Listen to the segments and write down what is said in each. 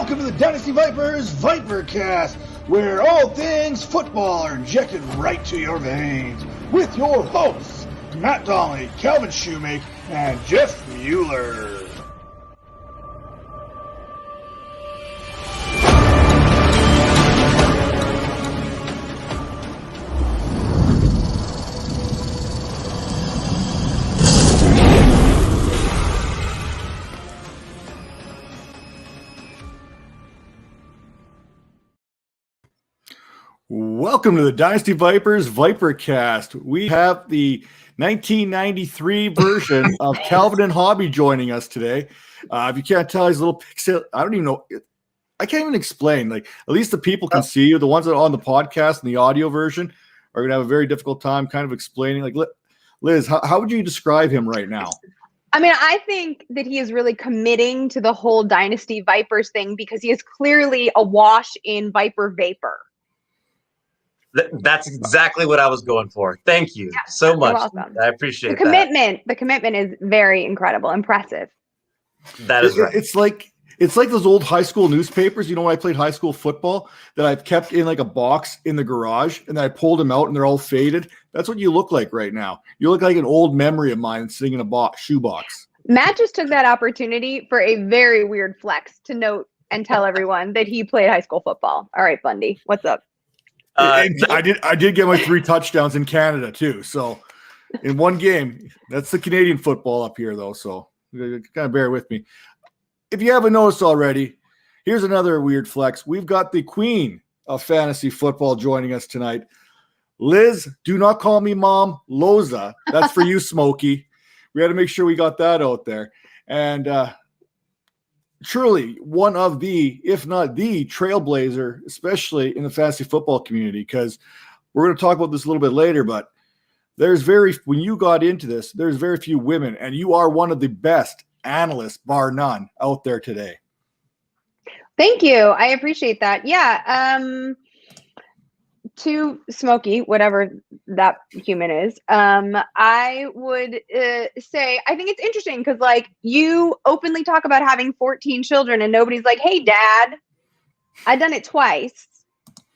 Welcome to the Dynasty Vipers Vipercast, where all things football are injected right to your veins, with your hosts, Matt Donnelly, Calvin Shoemake, and Jeff Mueller. Welcome to the Dynasty Vipers Vipercast. We have the 1993 version of Calvin and Hobby joining us today. If you can't tell, he's a little pixel. I don't even know. I can't even explain. Like, at least the people can see you. The ones that are on the podcast and the audio version are going to have a very difficult time kind of explaining. Like, Liz, how would you describe him right now? I mean, I think that he is really committing to the whole Dynasty Vipers thing because he is clearly awash in Viper vapor. That's exactly what I was going for. Thank you so much. You're welcome. I appreciate the commitment. The commitment is very incredible, impressive. That is right. It's like those old high school newspapers. You know, when I played high school football, that I've kept in like a box in the garage, and then I pulled them out, and they're all faded. That's what you look like right now. You look like an old memory of mine sitting in a shoebox. Matt just took that opportunity for a very weird flex to note and tell everyone that he played high school football. All right, Bundy, what's up? I did get my 3 touchdowns in Canada too. So in one game, that's the Canadian football up here though. So kind of bear with me. If you haven't noticed already, here's another weird flex. We've got the queen of fantasy football joining us tonight. Liz, do not call me Mom, Loza. That's for you, Smokey. We had to make sure we got that out there. And truly one of the, if not the trailblazer, especially in the fantasy football community, because we're going to talk about this a little bit later, but when you got into this, there's very few women, and you are one of the best analysts, bar none, out there today. Thank you. I appreciate that. Yeah. To Smokey, whatever that human is, I would say I think it's interesting because, like, you openly talk about having 14 children and nobody's like, hey, Dad, I've done it twice.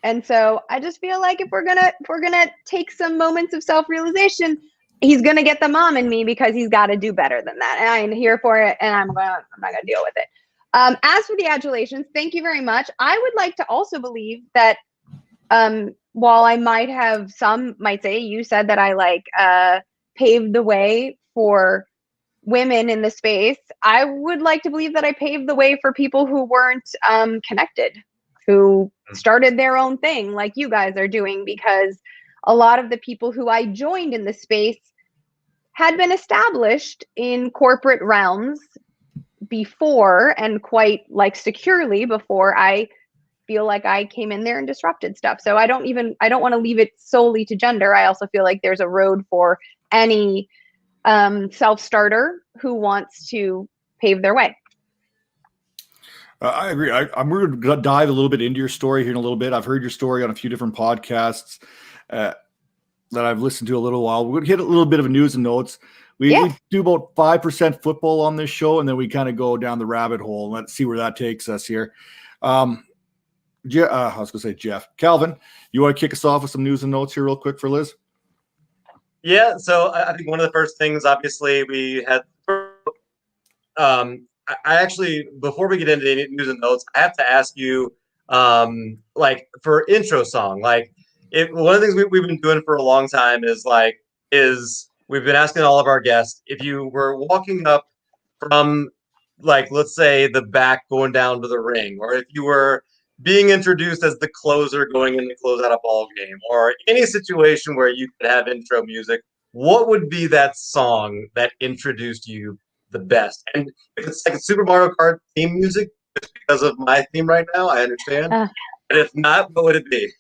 And so I just feel like if we're gonna take some moments of self-realization, he's gonna get the mom in me because he's got to do better than that. And I'm here for it, and I'm not gonna deal with it. As for the adulations, thank you very much. I would like to also believe that while I might have, some might say, you said that I paved the way for women in the space. I would like to believe that I paved the way for people who weren't connected, who started their own thing like you guys are doing, because a lot of the people who I joined in the space had been established in corporate realms before, and quite securely before I feel like I came in there and disrupted stuff. So I don't want to leave it solely to gender. I also feel like there's a road for any self-starter who wants to pave their way. I agree. I'm going to dive a little bit into your story here in a little bit. I've heard your story on a few different podcasts that I've listened to a little while. We're going to hit a little bit of news and notes. We do about 5% football on this show, and then we kind of go down the rabbit hole and let's see where that takes us here. I was going to say Jeff. Calvin, you want to kick us off with some news and notes here real quick for Liz? Yeah, so I think one of the first things, obviously, we had I actually, before we get into any news and notes, I have to ask you, for intro song, one of the things we've been doing for a long time is we've been asking all of our guests, if you were walking up from, let's say, the back going down to the ring, or if you were being introduced as the closer going in to close out a ball game, or any situation where you could have intro music, what would be that song that introduced you the best? And if it's like a Super Mario Kart theme music, just because of my theme right now, I understand. But if not, what would it be?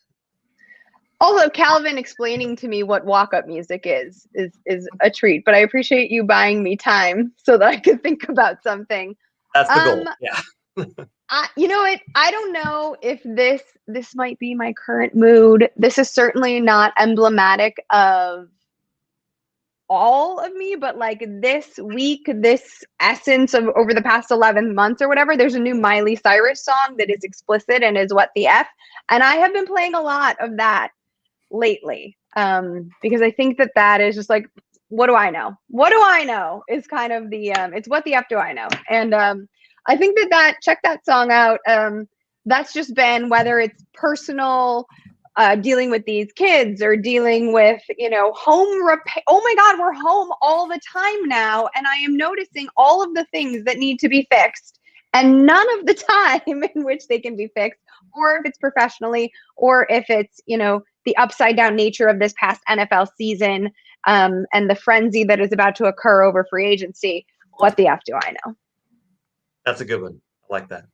Also, Calvin explaining to me what walk-up music is a treat, but I appreciate you buying me time so that I could think about something. That's the goal. Yeah. You know what? I don't know if this might be my current mood. This is certainly not emblematic of all of me, but like this week, this essence of over the past 11 months or whatever, there's a new Miley Cyrus song that is explicit and is what the F. And I have been playing a lot of that lately, because I think that is just like, what do I know? What do I know is kind of the, it's what the F do I know? And I think that check that song out. That's just been, whether it's personal, dealing with these kids or dealing with, home repair. Oh my God, we're home all the time now. And I am noticing all of the things that need to be fixed and none of the time in which they can be fixed, or if it's professionally, or if it's, the upside down nature of this past NFL season, and the frenzy that is about to occur over free agency. What the F do I know? That's a good one. I like that.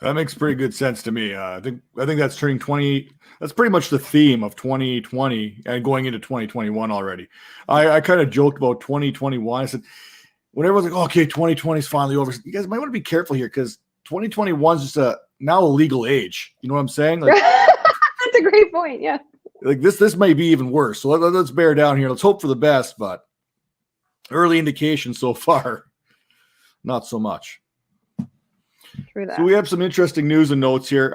That makes pretty good sense to me. I think that's turning 20. That's pretty much the theme of 2020 and going into 2021 already. I kind of joked about 2021. I said, when everyone's like, oh, okay, 2020 is finally over, you guys might want to be careful here because 2021 is just now a legal age. You know what I'm saying? Like, that's a great point. Yeah. Like this may be even worse. So let's bear down here. Let's hope for the best, but early indication so far, not so much. True that. So we have some interesting news and notes here.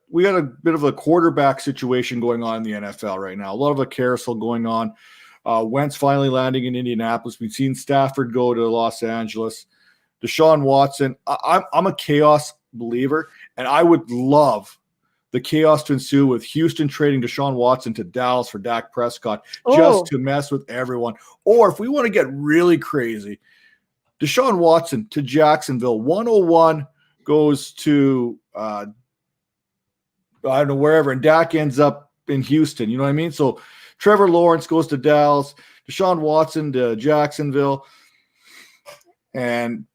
We got a bit of a quarterback situation going on in the NFL right now. A lot of a carousel going on. Wentz finally landing in Indianapolis. We've seen Stafford go to Los Angeles. Deshaun Watson. I'm a chaos believer, and I would love the chaos to ensue with Houston trading Deshaun Watson to Dallas for Dak Prescott just to mess with everyone. Or if we want to get really crazy, Deshaun Watson to Jacksonville. 101 goes to, I don't know, wherever, and Dak ends up in Houston. You know what I mean? So Trevor Lawrence goes to Dallas, Deshaun Watson to Jacksonville, and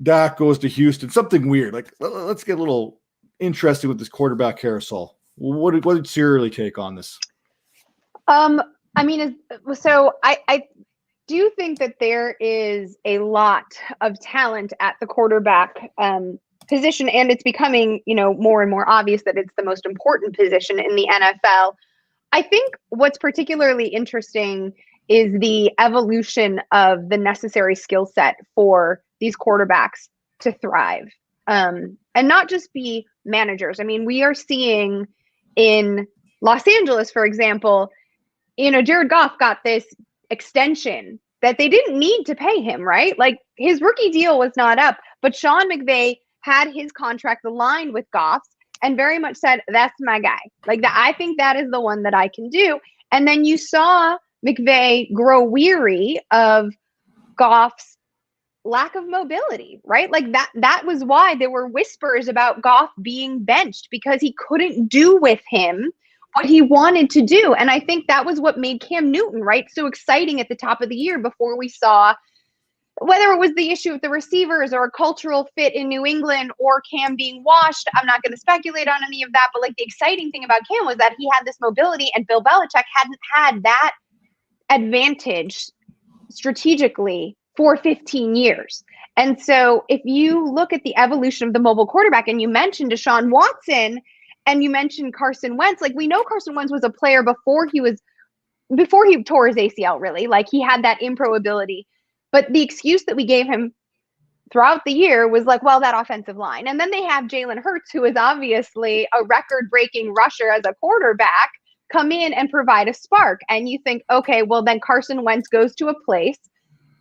Dak goes to Houston. Something weird. Like, let's get a little interesting with this quarterback carousel. What did your early take on this? I do think that there is a lot of talent at the quarterback position, and it's becoming, more and more obvious that it's the most important position in the NFL. I think what's particularly interesting is the evolution of the necessary skill set for these quarterbacks to thrive, and not just be managers. I mean, we are seeing in Los Angeles, for example, Jared Goff got this extension that they didn't need to pay him, right? Like, his rookie deal was not up, but Sean McVay had his contract aligned with Goff's and very much said, that's my guy. Like, I think that is the one that I can do. And then you saw McVay grow weary of Goff's lack of mobility, right? Like that was why there were whispers about Goff being benched, because he couldn't do with him what he wanted to do. And I think that was what made Cam Newton, right, so exciting at the top of the year before we saw, whether it was the issue with the receivers or a cultural fit in New England or Cam being washed. I'm not going to speculate on any of that, but like, the exciting thing about Cam was that he had this mobility, and Bill Belichick hadn't had that advantage strategically for 15 years. And so if you look at the evolution of the mobile quarterback, and you mentioned Deshaun Watson and you mentioned Carson Wentz, like, we know Carson Wentz was a player before he tore his ACL, really. Like, he had that impro ability. But the excuse that we gave him throughout the year was like, well, that offensive line. And then they have Jalen Hurts, who is obviously a record-breaking rusher as a quarterback, come in and provide a spark. And you think, okay, well, then Carson Wentz goes to a place.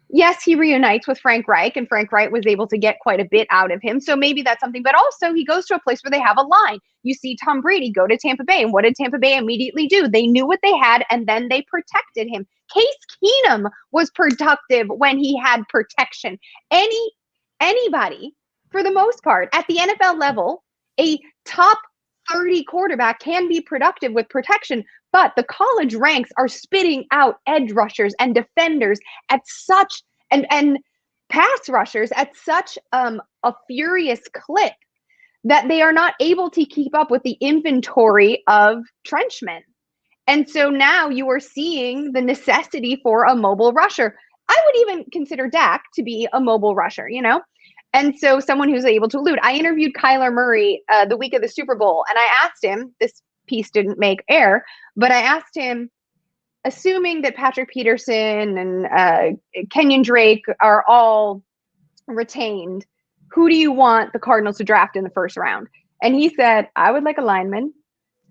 Yes, he reunites with Frank Reich, and Frank Reich was able to get quite a bit out of him. So maybe that's something. But also, he goes to a place where they have a line. You see Tom Brady go to Tampa Bay. And what did Tampa Bay immediately do? They knew what they had, and then they protected him. Case Keenum was productive when he had protection. Anybody, for the most part, at the NFL level, a top 30 quarterback can be productive with protection, but the college ranks are spitting out edge rushers and defenders at such and pass rushers at such a furious clip that they are not able to keep up with the inventory of trenchmen. And so now you are seeing the necessity for a mobile rusher. I would even consider Dak to be a mobile rusher, And so someone who's able to elude. I interviewed Kyler Murray the week of the Super Bowl, and I asked him, this piece didn't make air, but I asked him, assuming that Patrick Peterson and Kenyon Drake are all retained, who do you want the Cardinals to draft in the first round? And he said, I would like a lineman.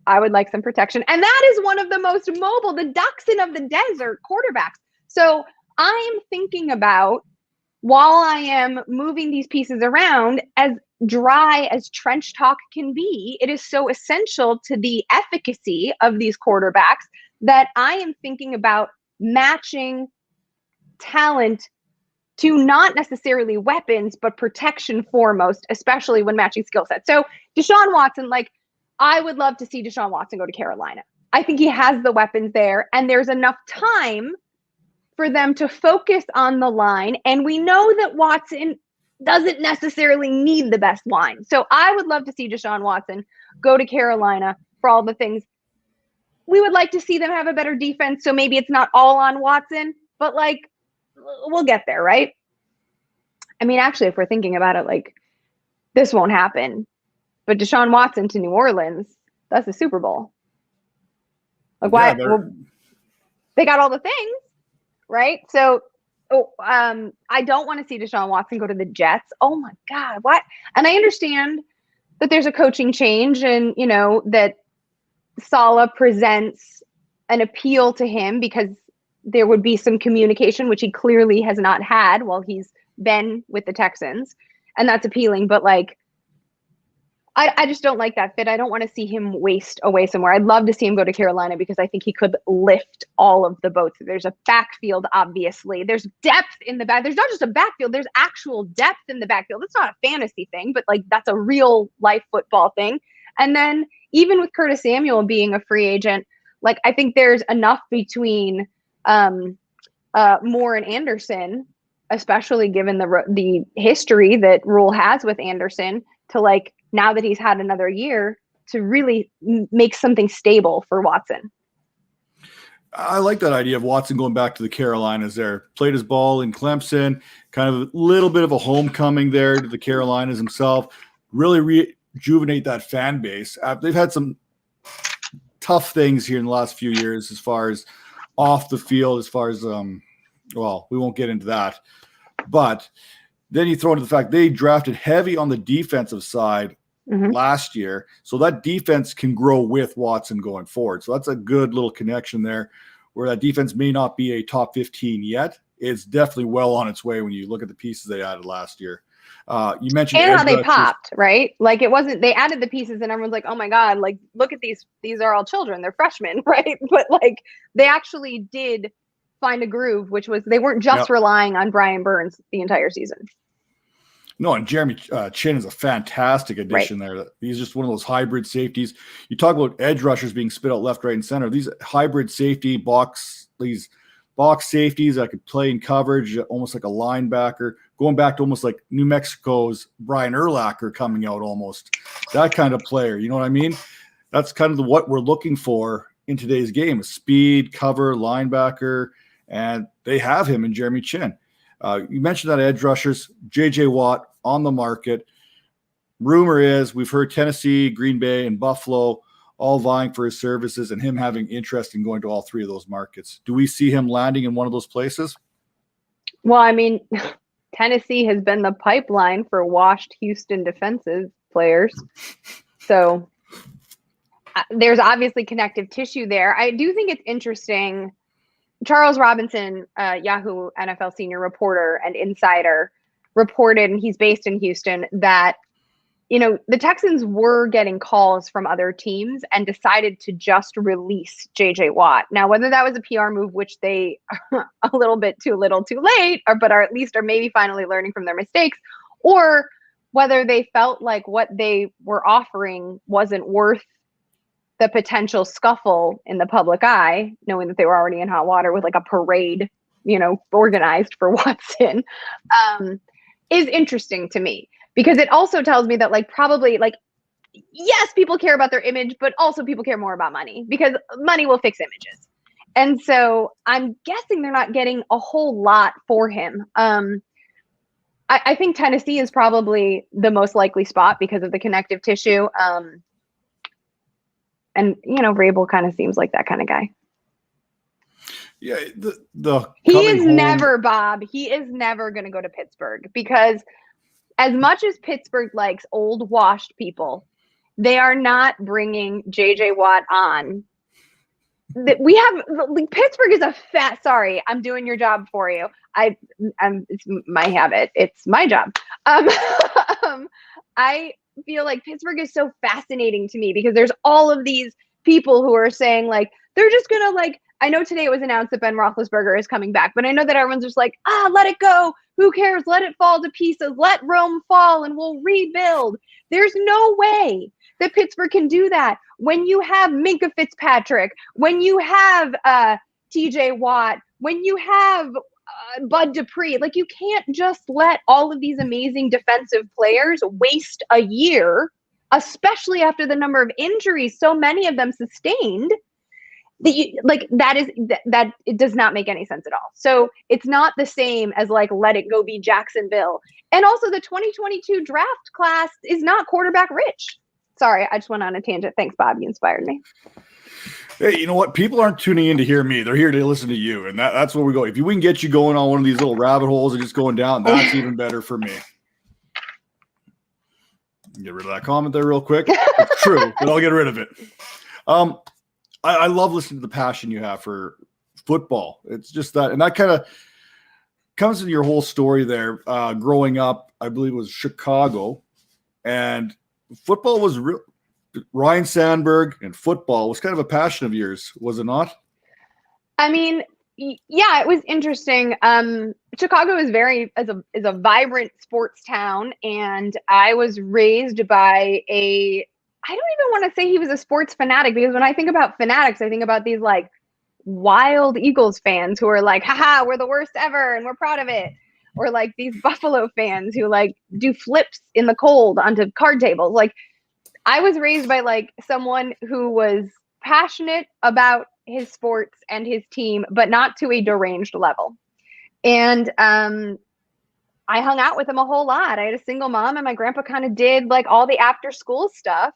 I would like some protection. And that is one of the most mobile, the Dachshund of the desert quarterbacks. So I am thinking about, while I am moving these pieces around, as dry as trench talk can be, it is so essential to the efficacy of these quarterbacks that I am thinking about matching talent to not necessarily weapons, but protection foremost, especially when matching skill sets. So Deshaun Watson, like, I would love to see Deshaun Watson go to Carolina. I think he has the weapons there, and there's enough time for them to focus on the line. And we know that Watson doesn't necessarily need the best line. So I would love to see Deshaun Watson go to Carolina for all the things. We would like to see them have a better defense. So maybe it's not all on Watson, but like, we'll get there, right? I mean, actually, if we're thinking about it, like, this won't happen. But Deshaun Watson to New Orleans, that's a Super Bowl. Like, why? Yeah, well, they got all the things, right? So, I don't want to see Deshaun Watson go to the Jets. Oh my God, what? And I understand that there's a coaching change, and you know that Saleh presents an appeal to him because there would be some communication, which he clearly has not had while he's been with the Texans, and that's appealing. But like, I just don't like that fit. I don't want to see him waste away somewhere. I'd love to see him go to Carolina because I think he could lift all of the boats. There's a backfield, obviously. There's depth in the back. There's not just a backfield. There's actual depth in the backfield. It's not a fantasy thing, but like, that's a real life football thing. And then even with Curtis Samuel being a free agent, like, I think there's enough between Moore and Anderson, especially given the history that Rule has with Anderson, to like, now that he's had another year, to really make something stable for Watson. I like that idea of Watson going back to the Carolinas there. Played his ball in Clemson, kind of a little bit of a homecoming there to the Carolinas himself. Really rejuvenate that fan base. They've had some tough things here in the last few years as far as off the field, as far as, well, we won't get into that. But then you throw into the fact they drafted heavy on the defensive side last year. So that defense can grow with Watson going forward. So that's a good little connection there, where that defense may not be a top 15 yet. It's definitely well on its way when you look at the pieces they added last year. You mentioned and how they popped, right? Like, it wasn't, they added the pieces and everyone's like, oh my God, like, look at these are all children. They're freshmen, right? But like, they actually did find a groove, which was, they weren't just relying on Brian Burns the entire season. No, and Jeremy Chin is a fantastic addition there. He's just one of those hybrid safeties. You talk about edge rushers being spit out left, right, and center. These hybrid safety these box safeties that could play in coverage, almost like a linebacker, going back to almost like New Mexico's Brian Urlacher coming out almost. That kind of player, you know what I mean? That's kind of what we're looking for in today's game: speed, cover, linebacker, and they have him in Jeremy Chin. You mentioned that edge rushers, J.J. Watt on the market. Rumor is we've heard Tennessee, Green Bay, and Buffalo all vying for his services, and him having interest in going to all three of those markets. Do we see him landing in one of those places? Well, I mean, Tennessee has been the pipeline for washed Houston defensive players. So there's obviously connective tissue there. I do think it's interesting. Charles Robinson, Yahoo NFL senior reporter and insider, reported, and he's based in Houston, that, you know, the Texans were getting calls from other teams and decided to just release JJ Watt. Now, whether that was a PR move, which they a little bit too little too late, but are at least are maybe finally learning from their mistakes, or whether they felt like what they were offering wasn't worth the potential scuffle in the public eye, knowing that they were already in hot water with like a parade, you know, organized for Watson, is interesting to me, because it also tells me that, like, probably, like, yes, people care about their image, but also people care more about money, because money will fix images. And so I'm guessing they're not getting a whole lot for him. I think Tennessee is probably the most likely spot because of the connective tissue. And, you know, Vrabel kind of seems like that kind of guy. Yeah, the he is never, Bob. He is never going to go to Pittsburgh because as much as Pittsburgh likes old washed people, they are not bringing JJ Watt on. We have Pittsburgh is a fat. Sorry, I'm doing your job for you. It's my habit. It's my job. I feel like Pittsburgh is so fascinating to me because there's all of these people who are saying like they're just gonna like. I know today it was announced that Ben Roethlisberger is coming back, but I know that everyone's just like, let it go. Who cares? Let it fall to pieces. Let Rome fall and we'll rebuild. There's no way that Pittsburgh can do that. When you have Minka Fitzpatrick, when you have TJ Watt, when you have Bud Dupree, like you can't just let all of these amazing defensive players waste a year, especially after the number of injuries, so many of them sustained. That it does not make any sense at all. So it's not the same as like let it go be Jacksonville. And also the 2022 draft class is not quarterback rich. Sorry, I just went on a tangent. Thanks, Bob. You inspired me. Hey, you know what? People aren't tuning in to hear me. They're here to listen to you. And that's where we go. If we can get you going on one of these little rabbit holes and just going down, that's even better for me. Get rid of that comment there real quick. It's true, but I'll get rid of it. I love listening to the passion you have for football. It's just that, and that kind of comes into your whole story there. Growing up, I believe it was Chicago, and football was real. Ryan Sandberg and football was kind of a passion of yours, was it not? I mean, yeah, it was interesting. Chicago is is a vibrant sports town, and I was raised by I don't even want to say he was a sports fanatic because when I think about fanatics, I think about these like wild Eagles fans who are like, haha, we're the worst ever and we're proud of it. Or like these Buffalo fans who like do flips in the cold onto card tables. Like I was raised by like someone who was passionate about his sports and his team, but not to a deranged level. And I hung out with him a whole lot. I had a single mom and my grandpa kind of did like all the after school stuff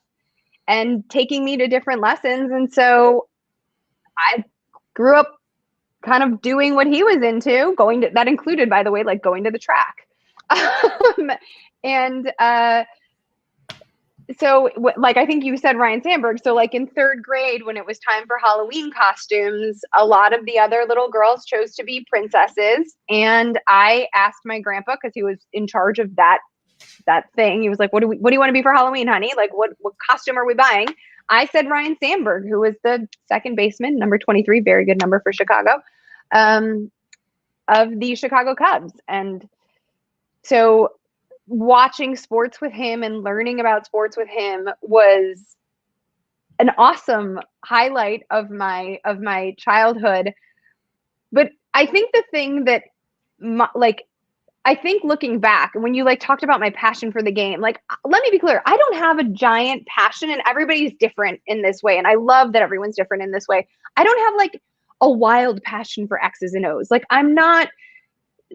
and taking me to different lessons. And so I grew up kind of doing what he was into, that included, by the way, like going to the track. So like, I think you said Ryan Sandberg. So like in third grade, when it was time for Halloween costumes, a lot of the other little girls chose to be princesses. And I asked my grandpa, cause he was in charge of that thing. He was like, what do you want to be for Halloween, honey? Like what costume are we buying? I said Ryan Sandberg, who was the second baseman, number 23, very good number for Chicago, of the Chicago Cubs. And so watching sports with him and learning about sports with him was an awesome highlight of my childhood. But I think the thing that I think looking back, when you like talked about my passion for the game, like, let me be clear, I don't have a giant passion and everybody's different in this way. And I love that everyone's different in this way. I don't have like a wild passion for X's and O's. Like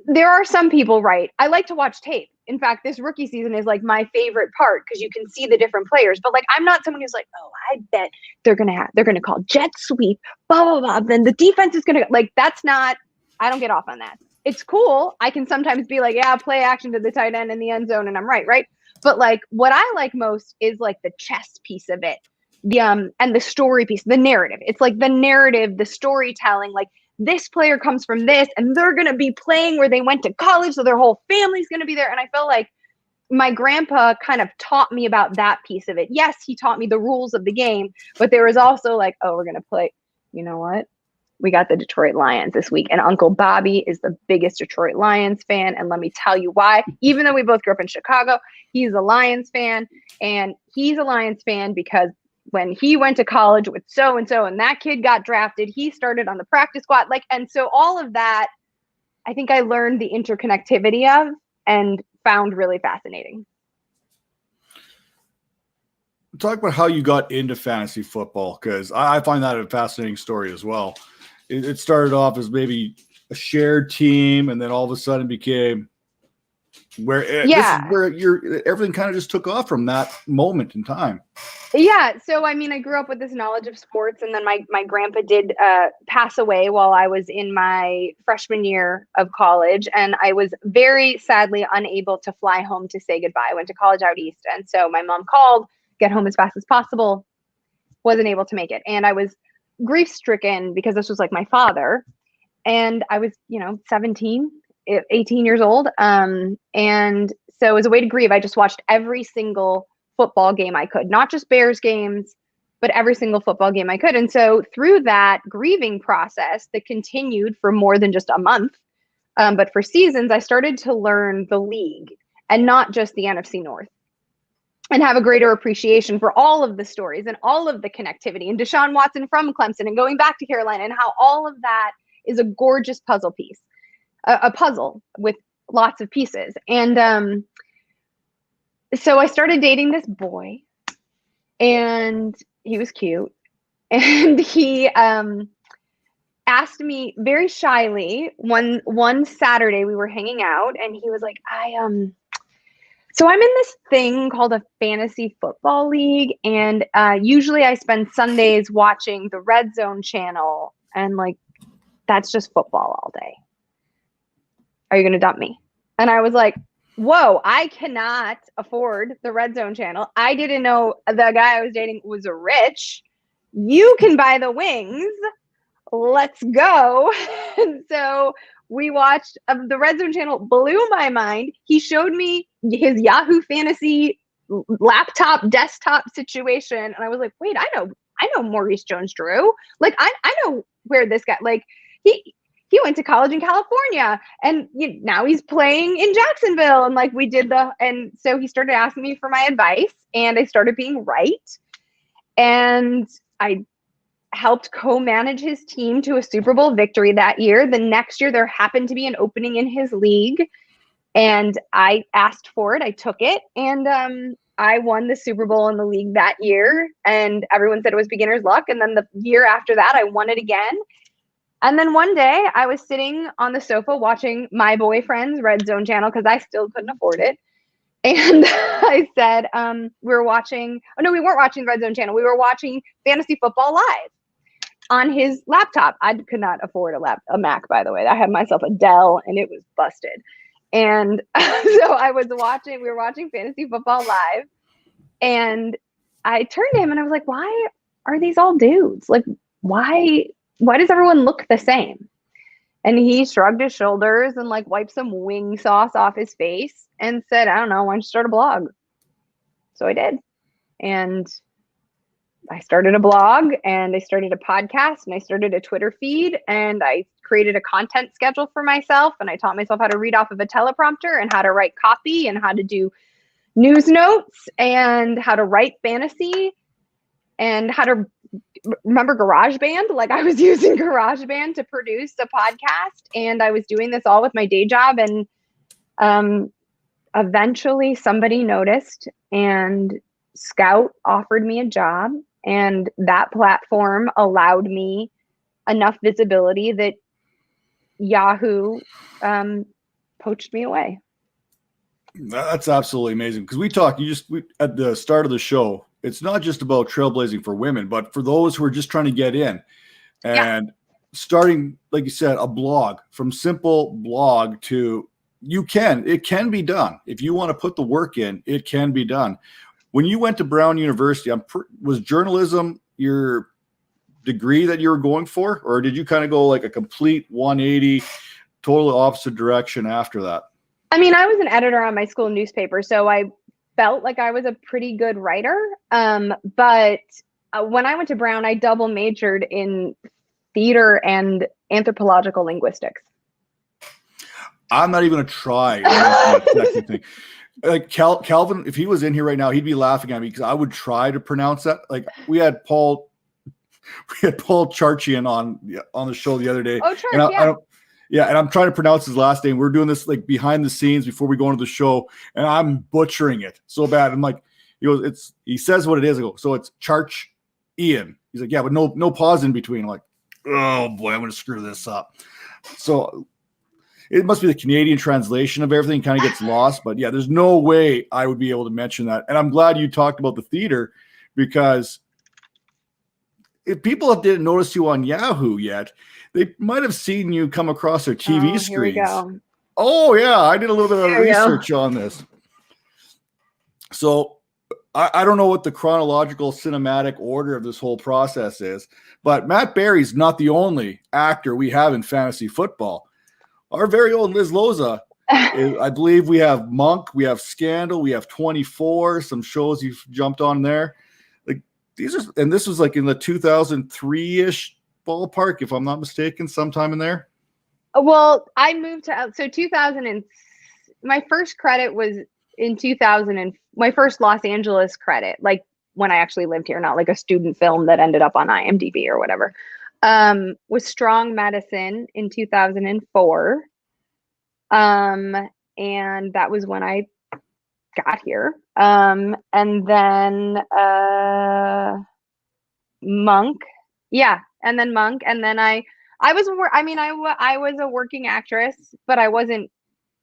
there are some people, right? I like to watch tape. In fact, this rookie season is like my favorite part because you can see the different players, but like, I'm not someone who's like, oh, I bet they're going to call jet sweep, blah, blah, blah. Then the defense is going to like, I don't get off on that. It's cool. I can sometimes be like, yeah, play action to the tight end in the end zone and I'm right. But like what I like most is like the chess piece of it. And the story piece, the narrative. It's like the narrative, the storytelling, like this player comes from this and they're going to be playing where they went to college. So their whole family's going to be there. And I feel like my grandpa kind of taught me about that piece of it. Yes, he taught me the rules of the game, but there was also like, oh, we're going to play. You know what? We got the Detroit Lions this week, and Uncle Bobby is the biggest Detroit Lions fan. And let me tell you why. Even though we both grew up in Chicago, he's a Lions fan, and he's a Lions fan because when he went to college with so-and-so and that kid got drafted, he started on the practice squad. Like, and so all of that, I think I learned the interconnectivity of and found really fascinating. Talk about how you got into fantasy football, because I find that a fascinating story as well. It started off as maybe a shared team, and then all of a sudden became This is where everything kind of just took off from that moment in time. Yeah. So, I mean, I grew up with this knowledge of sports, and then my grandpa did pass away while I was in my freshman year of college. And I was very sadly unable to fly home to say goodbye. I went to college out east. And so my mom called, get home as fast as possible, wasn't able to make it. And I was grief stricken because this was like my father. And I was, 17, 18 years old. And so as a way to grieve, I just watched every single football game I could, not just Bears games, but every single football game I could. And so through that grieving process that continued for more than just a month, but for seasons, I started to learn the league and not just the NFC North, and have a greater appreciation for all of the stories and all of the connectivity, and Deshaun Watson from Clemson and going back to Carolina, and how all of that is a gorgeous puzzle piece, a puzzle with lots of pieces. And so I started dating this boy, and he was cute, and he asked me very shyly one Saturday, we were hanging out, and he was like, so I'm in this thing called a fantasy football league, and usually I spend Sundays watching the Red Zone channel, and like, that's just football all day. Are you going to dump me? And I was like, whoa, I cannot afford the Red Zone channel. I didn't know the guy I was dating was rich. You can buy the wings. Let's go. And so we watched the Red Zone channel, blew my mind. He showed me his Yahoo Fantasy laptop, desktop situation. And I was like, wait, I know Maurice Jones-Drew. Like, I know where this guy, like, he went to college in California, and now he's playing in Jacksonville. And like, and so he started asking me for my advice, and I started being right. And I helped co-manage his team to a Super Bowl victory that year. The next year, there happened to be an opening in his league, and I asked for it. I took it, and I won the Super Bowl in the league that year, and everyone said it was beginner's luck. And then the year after that, I won it again. And then one day I was sitting on the sofa watching my boyfriend's Red Zone channel, because I still couldn't afford it. And I said, we weren't watching Red Zone channel. We were watching Fantasy Football Live on his laptop. I could not afford a Mac, by the way. I had myself a Dell, and it was busted. And so we were watching Fantasy Football Live, and I turned to him and I was like, why are these all dudes? Like, why does everyone look the same? And he shrugged his shoulders and like wiped some wing sauce off his face and said, I don't know, why don't you start a blog? So I did. And I started a blog, and I started a podcast, and I started a Twitter feed, and I created a content schedule for myself, and I taught myself how to read off of a teleprompter, and how to write copy, and how to do news notes, and how to write fantasy, and how to remember GarageBand. Like, I was using GarageBand to produce a podcast, and I was doing this all with my day job. And eventually somebody noticed, and Scout offered me a job, and that platform allowed me enough visibility that Yahoo poached me away. That's absolutely amazing, because we at the start of the show, it's not just about trailblazing for women, but for those who are just trying to get in, and starting, like you said, a blog, from simple blog to it can be done. If you want to put the work in, it can be done. When you went to Brown University, was journalism your degree that you were going for, or did you kind of go like a complete 180, totally opposite direction after that? I mean, I was an editor on my school newspaper, so I felt like I was a pretty good writer. But when I went to Brown, I double majored in theater and anthropological linguistics. I'm not even going to try. Like Calvin, if he was in here right now, he'd be laughing at me, because I would try to pronounce that. Like, we had Paul Charchian on the show the other day. Oh, Charch, and I'm trying to pronounce his last name. We're doing this like behind the scenes before we go into the show, and I'm butchering it so bad. I'm like, he says what it is. I go, so it's Charch Ian. He's like, yeah, but no pause in between. I'm like, oh boy, I'm going to screw this up. So it must be the Canadian translation of everything kind of gets lost. But yeah, there's no way I would be able to mention that. And I'm glad you talked about the theater, because if people didn't notice you on Yahoo yet, they might have seen you come across their TV screens. Here we go. Oh yeah, I did a little bit of research on this. So I don't know what the chronological cinematic order of this whole process is, but Matt Barry's not the only actor we have in fantasy football. Our very own Liz Loza, I believe we have Monk, we have Scandal, we have 24, some shows you've jumped on there. Like this was like in the 2003-ish ballpark, if I'm not mistaken, sometime in there. Well, I moved to, so 2000, and my first credit was in 2000, and my first Los Angeles credit, like when I actually lived here, not like a student film that ended up on IMDb or whatever, was Strong Medicine in 2004. And that was when I got here. And then Monk. Yeah. And then Monk. And then I was a working actress, but I wasn't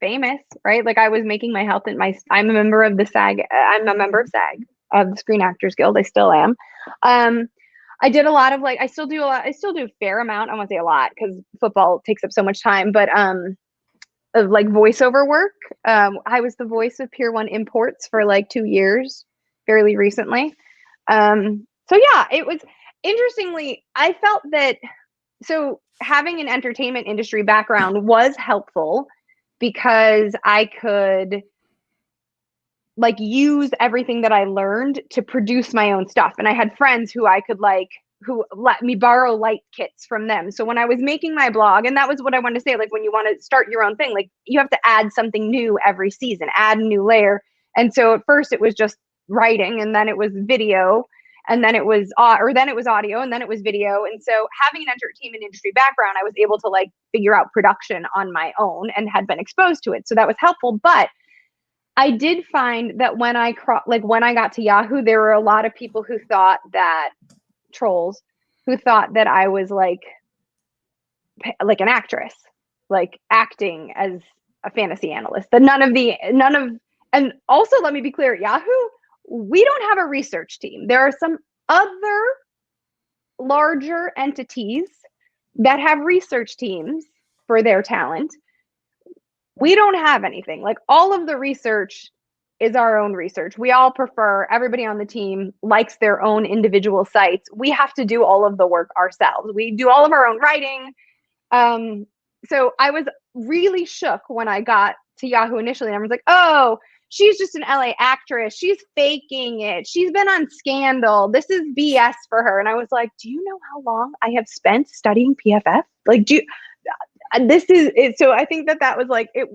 famous, right? Like I was making my health and I'm a member of the SAG. I'm a member of SAG, of the Screen Actors Guild. I still am. I did a lot of I still do a fair amount. I won't say a lot because football takes up so much time, but of like voiceover work. I was the voice of Pier 1 Imports for like 2 years, fairly recently. So yeah, it was interestingly, I felt that, so having an entertainment industry background was helpful because I could like use everything that I learned to produce my own stuff. And I had friends who I could who let me borrow light kits from them. So when I was making my blog, and that was what I wanted to say, like when you want to start your own thing, like you have to add something new every season, add a new layer. And so at first it was just writing, and then it was video, and then it was audio, and then it was video. And so having an entertainment industry background, I was able to like figure out production on my own and had been exposed to it. So that was helpful. But I did find that when I got to Yahoo, there were a lot of people who thought that, trolls, who thought that I was like an actress, like acting as a fantasy analyst. But and also let me be clear, at Yahoo, we don't have a research team. There are some other larger entities that have research teams for their talent. We don't have anything. Like all of the research is our own research. We all prefer, everybody on the team likes their own individual sites. We have to do all of the work ourselves. We do all of our own writing. So I was really shook when I got to Yahoo initially. And I was like, oh, she's just an LA actress. She's faking it. She's been on Scandal. This is BS for her. And I was like, do you know how long I have spent studying PFF? Like, this is it. So I think that was like, it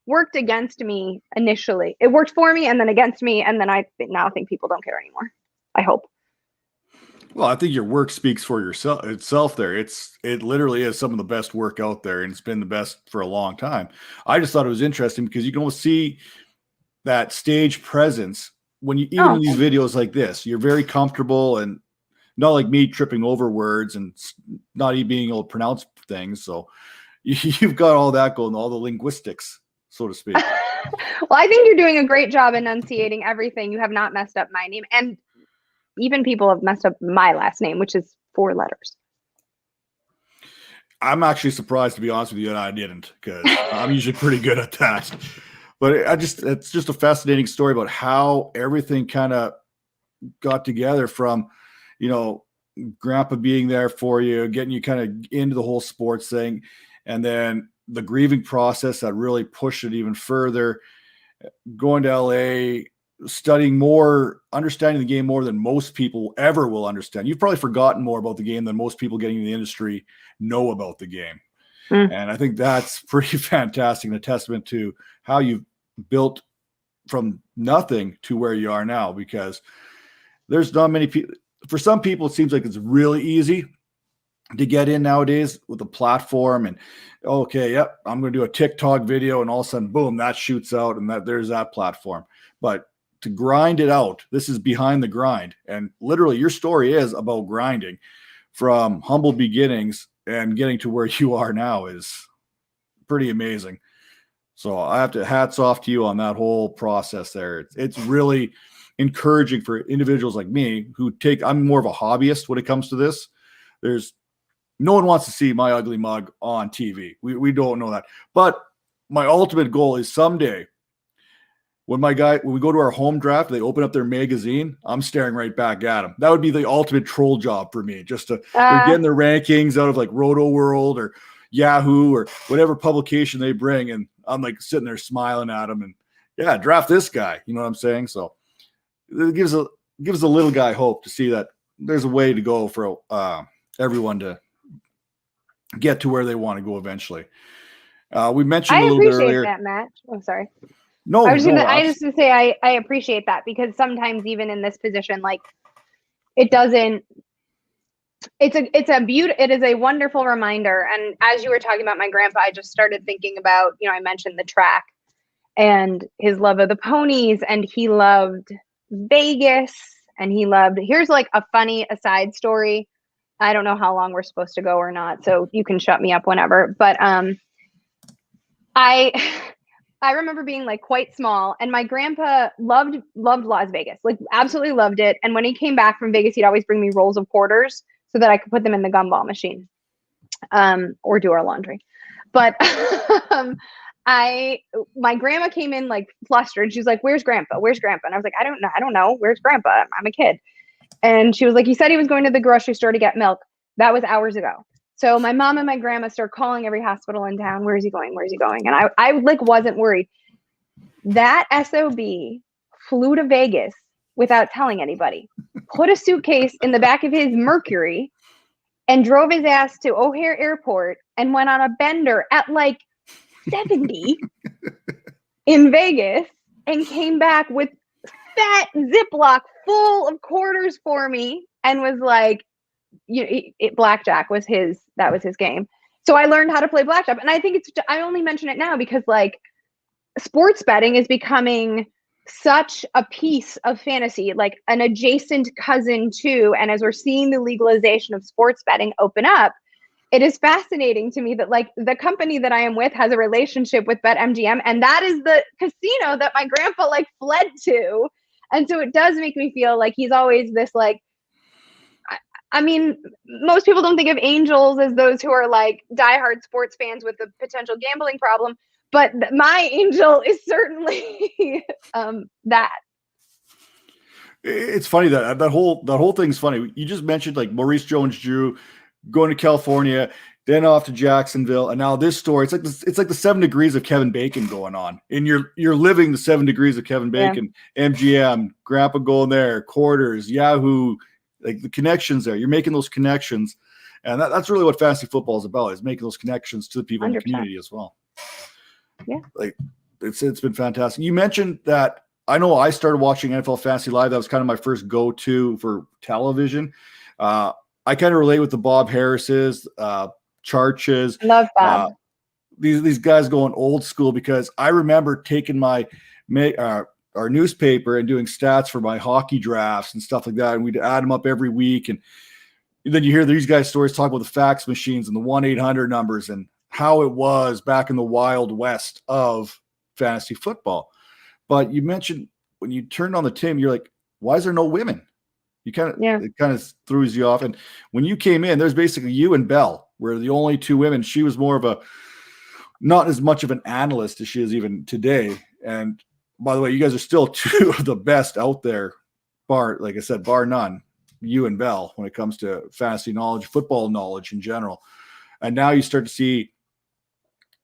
worked against me initially. It worked for me and then against me. And then I now think people don't care anymore. I hope. Well, I think your work speaks for itself there. It literally is some of the best work out there, and it's been the best for a long time. I just thought it was interesting because you can almost see that stage presence when you, even in these videos like this, you're very comfortable and not like me tripping over words and not even being able to pronounce things. So you've got all that going, all the linguistics, so to speak. Well, I think you're doing a great job enunciating everything. You have not messed up my name. And even people have messed up my last name, which is 4 letters. I'm actually surprised, to be honest with you, that I didn't, because I'm usually pretty good at that. But it's just a fascinating story about how everything kind of got together from, grandpa being there for you, getting you kind of into the whole sports thing, and then the grieving process that really pushed it even further, going to LA, studying more, understanding the game more than most people ever will understand. You've probably forgotten more about the game than most people getting in the industry know about the game. And I think that's pretty fantastic and a testament to how you've built from nothing to where you are now, because there's not many people. For some people, it seems like it's really easy to get in nowadays with a platform and, okay, yep, I'm going to do a TikTok video, and all of a sudden, boom, that shoots out, and there's that platform. But to grind it out, this is behind the grind. And literally your story is about grinding from humble beginnings and getting to where you are now is pretty amazing. So I have to hats off to you on that whole process there. It's really encouraging for individuals like me I'm more of a hobbyist when it comes to this. No one wants to see my ugly mug on TV. We don't know that. But my ultimate goal is someday when we go to our home draft, they open up their magazine, I'm staring right back at them. That would be the ultimate troll job for me. They're getting their rankings out of like Roto World or Yahoo or whatever publication they bring. And I'm like sitting there smiling at them and yeah, draft this guy. You know what I'm saying? So it gives a little guy hope to see that there's a way to go for everyone to get to where they want to go eventually. We mentioned a little bit earlier. I appreciate that, Matt. I'm sorry. No, I was going to say I appreciate that because sometimes even in this position, like it is a wonderful reminder. And as you were talking about my grandpa, I just started thinking about, I mentioned the track and his love of the ponies, and he loved Vegas, and here's like a funny aside story. I don't know how long we're supposed to go or not, so you can shut me up whenever. But I remember being like quite small, and my grandpa loved Las Vegas, like absolutely loved it. And when he came back from Vegas, he'd always bring me rolls of quarters so that I could put them in the gumball machine, or do our laundry. But my grandma came in like flustered. She was like, "Where's Grandpa? Where's Grandpa?" And I was like, I don't know. Where's Grandpa? I'm a kid. And she was like, "He said he was going to the grocery store to get milk." That was hours ago. So my mom and my grandma start calling every hospital in town. Where is he going? Where is he going? And I like wasn't worried. That SOB flew to Vegas without telling anybody, put a suitcase in the back of his Mercury and drove his ass to O'Hare Airport and went on a bender at like 70 in Vegas and came back with fat Ziploc full of quarters for me and was like, blackjack was his game. So I learned how to play blackjack. And I think I only mention it now because like sports betting is becoming such a piece of fantasy, like an adjacent cousin to, and as we're seeing the legalization of sports betting open up, it is fascinating to me that like the company that I am with has a relationship with BetMGM, and that is the casino that my grandpa like fled to. And so it does make me feel like he's always this like, I mean, most people don't think of angels as those who are like diehard sports fans with a potential gambling problem, but my angel is certainly that. It's funny that whole thing's funny. You just mentioned like Maurice Jones-Drew going to California, then off to Jacksonville, and now this story. It's like the 7 degrees of Kevin Bacon going on, and you're living the 7 degrees of Kevin Bacon. Yeah. MGM, Grandpa going there, quarters, Yahoo. Like the connections there, you're making those connections, and that's really what fantasy football is about: is making those connections to the people 100%. In the community as well. Yeah, like it's been fantastic. You mentioned that. I know I started watching NFL Fantasy Live. That was kind of my first go-to for television. I kind of relate with the Bob Harris's, Charches. Love Bob. These guys going old school because I remember taking our newspaper and doing stats for my hockey drafts and stuff like that. And we'd add them up every week. And then you hear these guys' stories talk about the fax machines and the 1-800 numbers and how it was back in the Wild West of fantasy football. But you mentioned when you turned on the team, you're like, why is there no women? It kind of throws you off. And when you came in, there's basically you and Belle were the only two women. She was more of not as much of an analyst as she is even today. And by the way, you guys are still two of the best out there, bar none, you and Belle, when it comes to fantasy knowledge, football knowledge in general. And now you start to see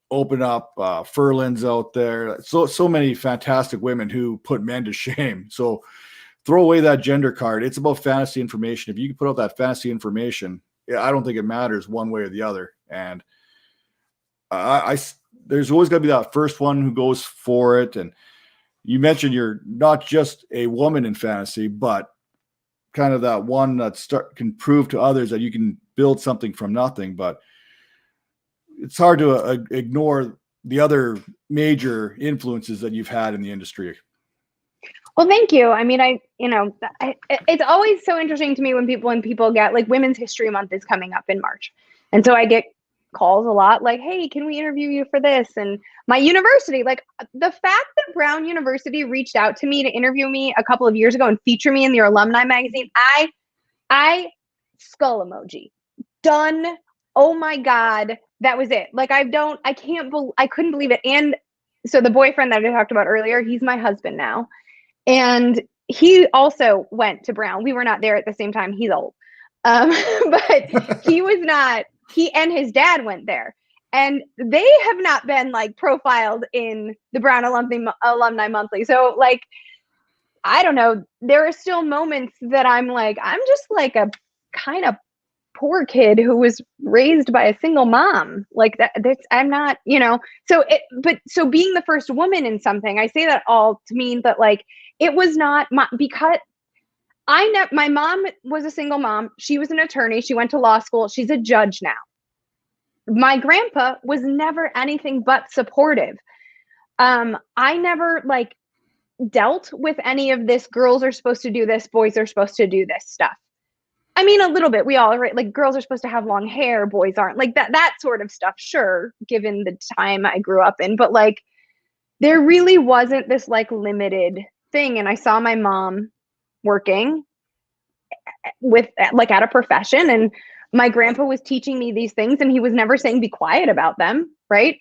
open up Furlands out there. So many fantastic women who put men to shame. So throw away that gender card. It's about fantasy information. If you can put out that fantasy information, I don't think it matters one way or the other. And there's always going to be that first one who goes for it. And you mentioned you're not just a woman in fantasy, but kind of that one that can prove to others that you can build something from nothing. But it's hard to ignore the other major influences that you've had in the industry. Well, thank you. I mean, it's always so interesting to me when people get like Women's History Month is coming up in March. And so I get calls a lot, like, hey, can we interview you for this? And my university, like the fact that Brown University reached out to me to interview me a couple of years ago and feature me in their alumni magazine, I skull emoji. Done. Oh my God. That was it. Like, I couldn't believe it. And so the boyfriend that I talked about earlier, he's my husband now. And he also went to Brown. We were not there at the same time. He's old. But he was not, he and his dad went there. And they have not been like profiled in the Brown Alumni Monthly. So like, I don't know. There are still moments that I'm like, I'm just like a kind of poor kid who was raised by a single mom. Like that's I'm not, so being the first woman in something, I say that all to mean that like, it was not because my mom was a single mom. She was an attorney. She went to law school. She's a judge now. My grandpa was never anything but supportive. I never like dealt with any of this. Girls are supposed to do this. Boys are supposed to do this stuff. I mean, a little bit. We all, right? Like girls are supposed to have long hair. Boys aren't, like that sort of stuff. Sure. Given the time I grew up in, but like, there really wasn't this like limited thing. And I saw my mom working with like at a profession, and my grandpa was teaching me these things, and he was never saying be quiet about them, right?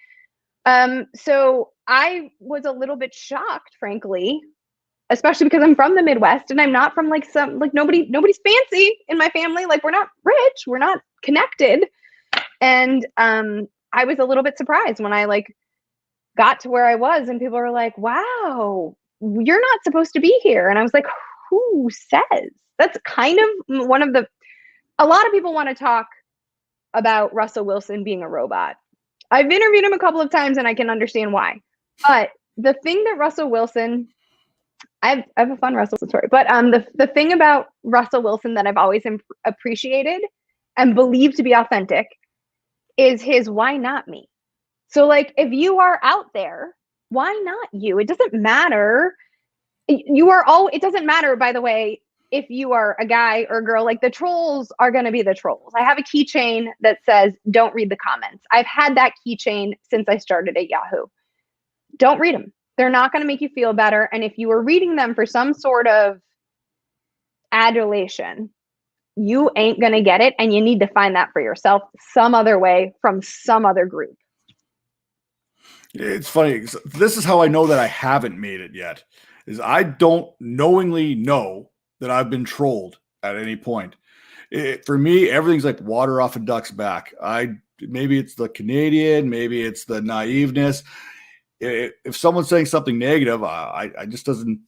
So I was a little bit shocked, frankly, especially because I'm from the Midwest and I'm not from like nobody's fancy in my family. Like we're not rich, we're not connected. And I was a little bit surprised when I like got to where I was and people were like, wow, you're not supposed to be here. And I was like, who says? That's kind of a lot of people want to talk about Russell Wilson being a robot. I've interviewed him a couple of times and I can understand why. But the thing that Russell Wilson, I have a fun Russell Wilson story, but the thing about Russell Wilson that I've always appreciated and believed to be authentic is his why not me. So like if you are out there, why not you? It doesn't matter. It doesn't matter, by the way, if you are a guy or a girl, like the trolls are going to be the trolls. I have a keychain that says, don't read the comments. I've had that keychain since I started at Yahoo. Don't read them. They're not going to make you feel better. And if you are reading them for some sort of adulation, you ain't going to get it. And you need to find that for yourself some other way from some other group. It's funny. This is how I know that I haven't made it yet, is I don't knowingly know that I've been trolled at any point. For me, everything's like water off a duck's back. Maybe it's the Canadian, maybe it's the naiveness. If someone's saying something negative, I just doesn't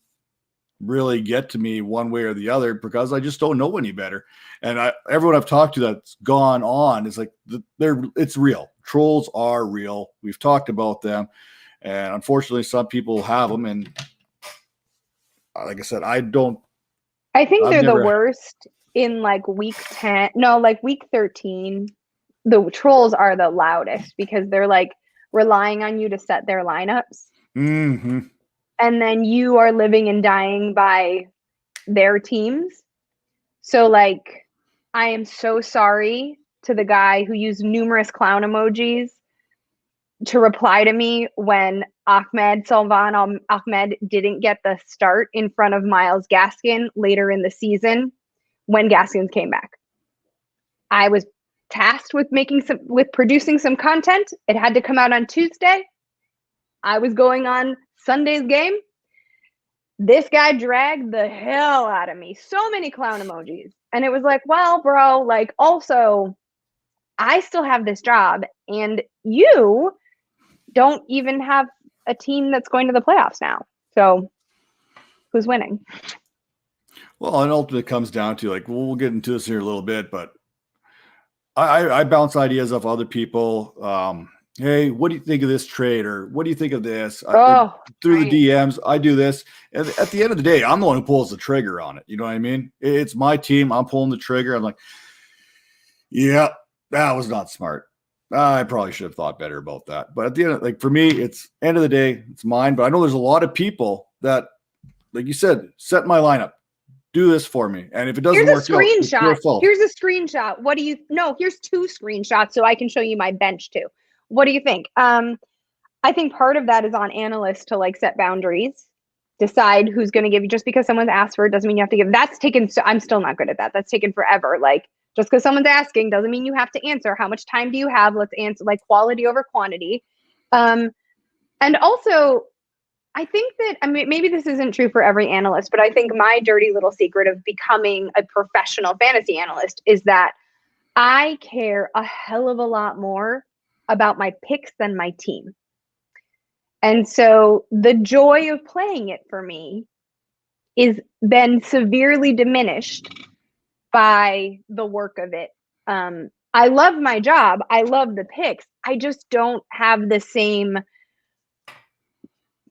really get to me one way or the other because I just don't know any better. And everyone I've talked to that's gone on is like, it's real. Trolls are real. We've talked about them. And unfortunately, some people have them. And like I said, I think they're the worst in like week 10. No, like week 13. The trolls are the loudest because they're like relying on you to set their lineups. Mm-hmm. And then you are living and dying by their teams. So like, I am so sorry to the guy who used numerous clown emojis to reply to me when Salvan Ahmed didn't get the start in front of Myles Gaskin later in the season when Gaskins came back. I was tasked with producing some content. It had to come out on Tuesday. I was going on Sunday's game. This guy dragged the hell out of me. So many clown emojis. And it was like, well, bro, like also, I still have this job and you don't even have a team that's going to the playoffs now. So who's winning? Well, and ultimately it comes down to like, we'll get into this here a little bit, but I bounce ideas off other people. Hey, what do you think of this trade? Or what do you think of this? Through the DMs, I do this. And at the end of the day, I'm the one who pulls the trigger on it. You know what I mean? It's my team. I'm pulling the trigger. I'm like, yeah, that was not smart. I probably should have thought better about that. But at the end, like for me, it's end of the day, it's mine. But I know there's a lot of people that, like you said, set my lineup. do this for me. And if it doesn't Here's a work out, it's your screenshot. fault. Here's a screenshot. Here's 2 screenshots so I can show you my bench too. What do you think? I think part of that is on analysts to like set boundaries, decide who's going to give you. Just because someone's asked for it doesn't mean you have to give. That's taken. So I'm still not good at that. That's taken forever. Like, just because someone's asking doesn't mean you have to answer. How much time do you have? Let's answer, like, quality over quantity. And also, I think that, I mean, maybe this isn't true for every analyst, but I think my dirty little secret of becoming a professional fantasy analyst is that I care a hell of a lot more about my picks than my team. And so the joy of playing it for me is then severely diminished by the work of it. I love my job. I love the picks. I just don't have the same,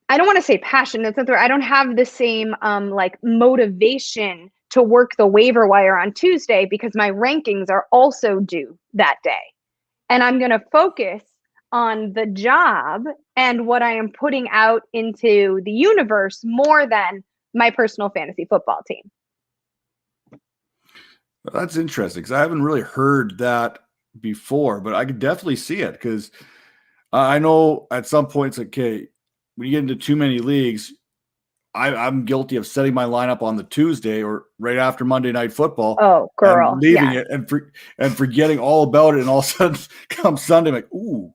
I don't want to say passion. That's not the word. I don't have the same like motivation to work the waiver wire on Tuesday because my rankings are also due that day. And I'm going to focus on the job and what I am putting out into the universe more than my personal fantasy football team. That's interesting because I haven't really heard that before, but I could definitely see it because I know at some points, okay, when you get into too many leagues, I'm guilty of setting my lineup on the Tuesday or right after Monday Night Football. Oh, girl, and leaving it and forgetting all about it, and all of a sudden, come Sunday, I'm like, ooh.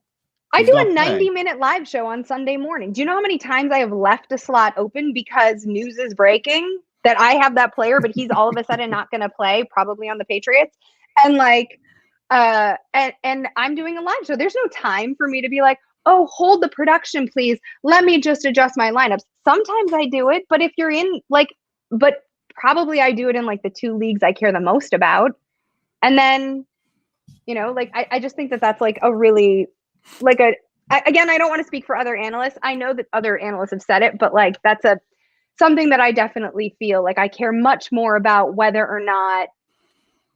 I do a 90-minute live show on Sunday morning. Do you know how many times I have left a slot open because news is breaking that I have that player, but he's all of a sudden not going to play, probably on the Patriots, and like, and I'm doing a live show. There's no time for me to be like, oh, hold the production, please. Let me just adjust my lineups. Sometimes I do it, but if you're in like, but probably I do it in like the 2 leagues I care the most about. And then, you know, like, I just think that that's like a really, like again, I don't want to speak for other analysts. I know that other analysts have said it, but like, that's something that I definitely feel like I care much more about whether or not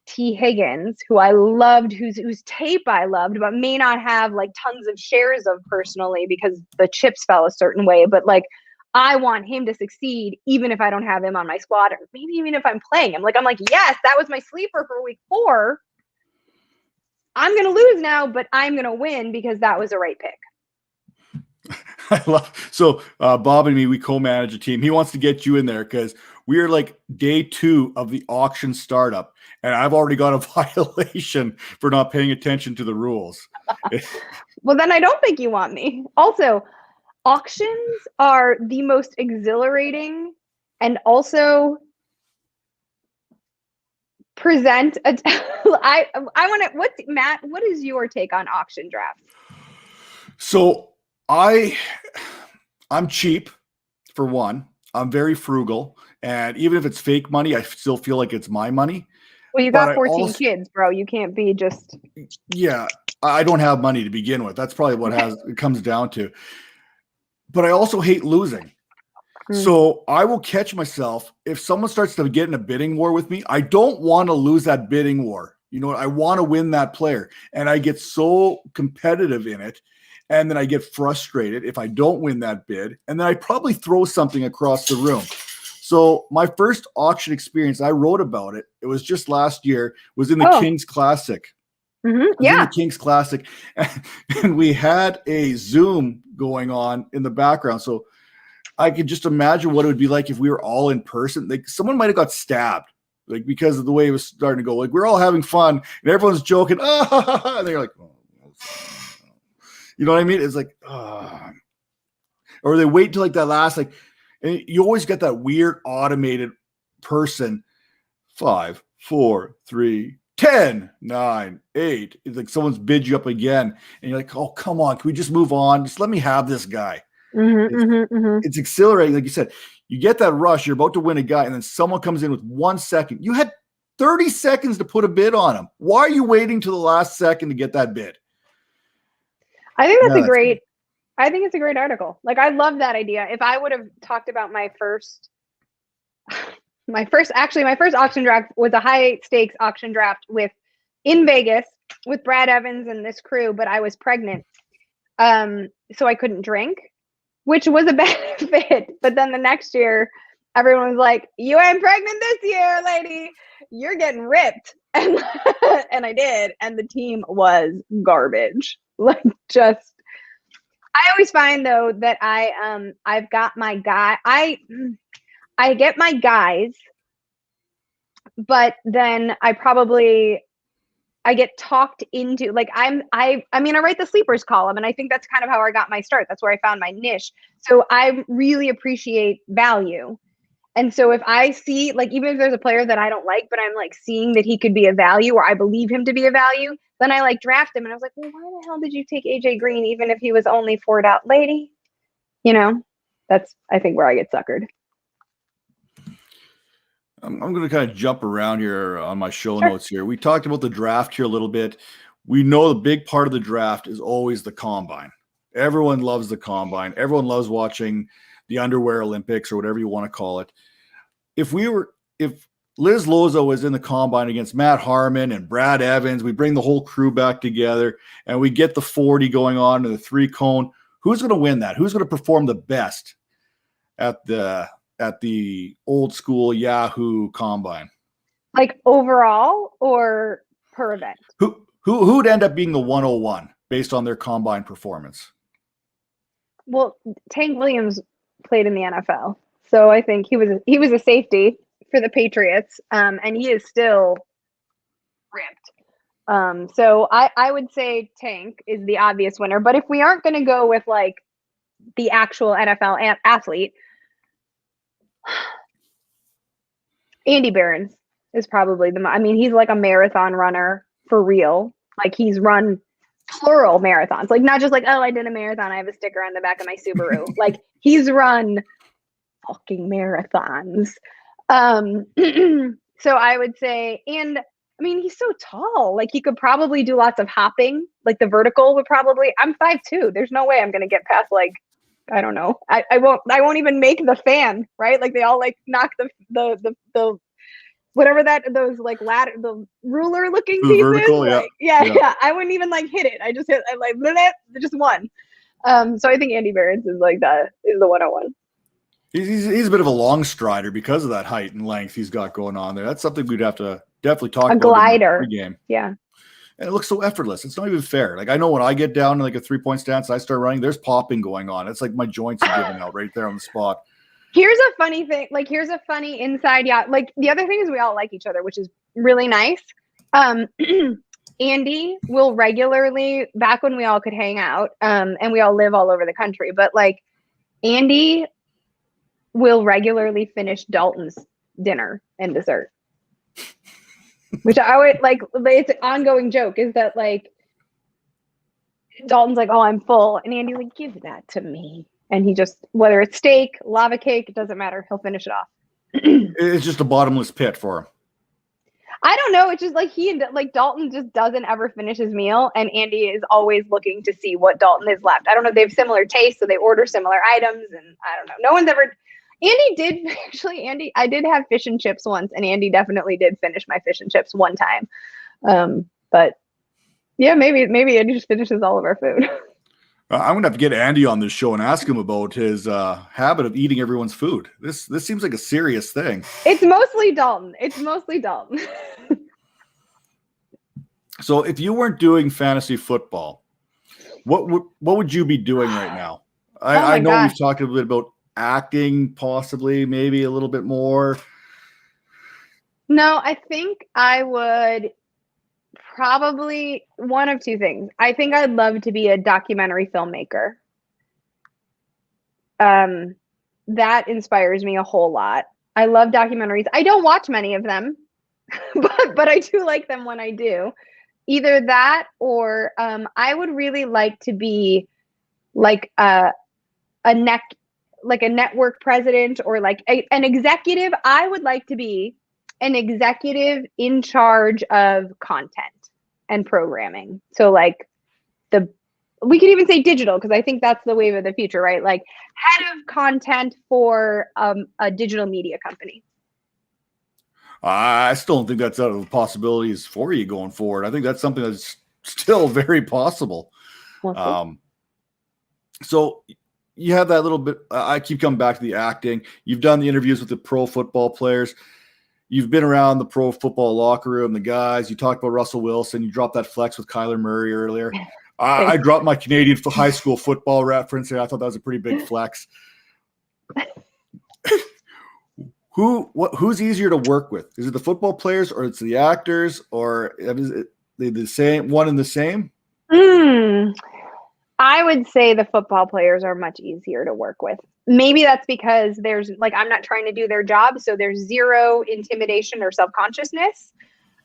T. Higgins, who I loved, whose tape I loved, but may not have like tons of shares of personally because the chips fell a certain way. But like, I want him to succeed, even if I don't have him on my squad, or maybe even if I'm playing him. Like, I'm like, yes, that was my sleeper for week 4. I'm going to lose now, but I'm going to win because that was a right pick. I love so Bob and me, we co-manage a team. He wants to get you in there because we are like day 2 of the auction startup, and I've already got a violation for not paying attention to the rules. Well, then I don't think you want me. Also, auctions are the most exhilarating and also present I want to, Matt, what is your take on auction drafts? So I'm cheap for one. I'm very frugal, and even if it's fake money, I still feel like it's my money. Well, you got 14 kids, bro. You can't be just. Yeah, I don't have money to begin with. That's probably what it comes down to. But I also hate losing. So I will catch myself if someone starts to get in a bidding war with me. I don't want to lose that bidding war. You know what? I want to win that player. And I get so competitive in it. And then I get frustrated if I don't win that bid. And then I probably throw something across the room. So my first auction experience, I wrote about it. It was just last year, was in the Kings Classic. Mm-hmm. Yeah. In the Kings Classic. And we had a Zoom going on in the background. So I could just imagine what it would be like if we were all in person. Like, someone might have got stabbed, like, because of the way it was starting to go. Like, we're all having fun and everyone's joking. And they're like, oh. You know what I mean? It's like, or they wait till like that last, like, and you always get that weird automated person. 5, 4, 3, 10, 9, 8. It's like someone's bid you up again, and you're like, oh, come on, can we just move on? Just let me have this guy. It's exhilarating. Like you said, you get that rush, you're about to win a guy, and then someone comes in with 1 second. You had 30 seconds to put a bid on him. Why are you waiting till the last second to get that bid? I think that's great. I think it's a great article. Like, I love that idea. If I would have talked about my first auction draft was a high stakes auction draft in Vegas with Brad Evans and this crew, but I was pregnant. So I couldn't drink, which was a benefit. But then the next year, everyone was like, "You ain't pregnant this year, lady. You're getting ripped." And and I did, and the team was garbage. Like, just, I always find though that I've got my guy. I get my guys, but then I get talked into, like, I mean, I write the sleepers column, and I think that's kind of how I got my start. That's where I found my niche. So I really appreciate value. And so if I see, like, even if there's a player that I don't like, but I'm like seeing that he could be a value, or I believe him to be a value, then I like draft him. And I was like, well, why the hell did you take AJ Green, even if he was only 4 out, lady? You know, that's, I think, where I get suckered. I'm going to kind of jump around here on my show notes here. We talked about the draft here a little bit. We know the big part of the draft is always the combine. Everyone loves the combine. Everyone loves watching the underwear Olympics, or whatever you want to call it. If Liz Loza was in the combine against Matt Harmon and Brad Evans, we bring the whole crew back together and we get the 40 going on and the 3-cone. Who's going to win that? Who's going to perform the best at the old school Yahoo combine? Like overall or per event? Who would end up being the 101 based on their combine performance? Well, Tank Williams played in the NFL, so I think he was a safety for the Patriots, and he is still ripped. So I would say Tank is the obvious winner. But if we aren't going to go with like the actual NFL athlete, Andy Behrens is probably I mean, he's like a marathon runner for real. Like, he's run plural marathons, like not just like, oh, I did a marathon, I have a sticker on the back of my Subaru. Like, he's run fucking marathons. So I would say, and I mean, he's so tall, like he could probably do lots of hopping. Like, the vertical would probably, I'm 5'2". There's no way I'm gonna get past, like, I don't know. I won't even make the fan, right? Like, they all like knock the whatever those like ladder, the ruler looking pieces. Vertical, like, yeah. I wouldn't even like hit it. I just hit, I like just one. So I think Andy Behrens is the 101. He's a bit of a long strider because of that height and length he's got going on there. That's something we'd have to definitely talk about. A glider. In the game. Yeah. And it looks so effortless. It's not even fair. Like, I know when I get down to like a 3-point stance and I start running, there's popping going on. It's like my joints are giving out right there on the spot. Here's a funny thing. Like, here's a funny inside. Yeah. Like, the other thing is we all like each other, which is really nice. Andy will regularly, back when we all could hang out, and we all live all over the country, but like, Andy will regularly finish Dalton's dinner and dessert. Which I would like, it's an ongoing joke, is that like, Dalton's like, oh, I'm full. And Andy's like, give that to me. And he just, whether it's steak, lava cake, it doesn't matter. He'll finish it off. It's just a bottomless pit for him. I don't know. It's just like Dalton just doesn't ever finish his meal. And Andy is always looking to see what Dalton is left. I don't know if they have similar tastes, so they order similar items. And I don't know. No one's ever, I did have fish and chips once, and Andy definitely did finish my fish and chips one time. But yeah, maybe Andy just finishes all of our food. I'm going to have to get Andy on this show and ask him about his habit of eating everyone's food. This seems like a serious thing. It's mostly Dalton. So if you weren't doing fantasy football, what would you be doing right now? I know we've talked a bit about acting, possibly, maybe a little bit more. No, I think I would probably one of two things. I think I'd love to be a documentary filmmaker. That inspires me a whole lot. I love documentaries. I don't watch many of them, but I do like them when I do. Either that, or I would really like to be like a network president, or like an executive. I would like to be an executive in charge of content and programming. So like we could even say digital, because I think that's the wave of the future, right? Like head of content for a digital media company. I still don't think that's out of the possibilities for you going forward. I think that's something that's still very possible. We'll So you have that little bit. I keep coming back to the acting. You've done the interviews with the pro football players. You've been around the pro football locker room, the guys. You talked about Russell Wilson. You dropped that flex with Kyler Murray earlier. I dropped my Canadian high school football reference here. I thought that was a pretty big flex. Who's easier to work with? Is it the football players or it's the actors, or is it the same one and the same? I would say the football players are much easier to work with. Maybe that's because there's I'm not trying to do their job, so there's zero intimidation or self-consciousness.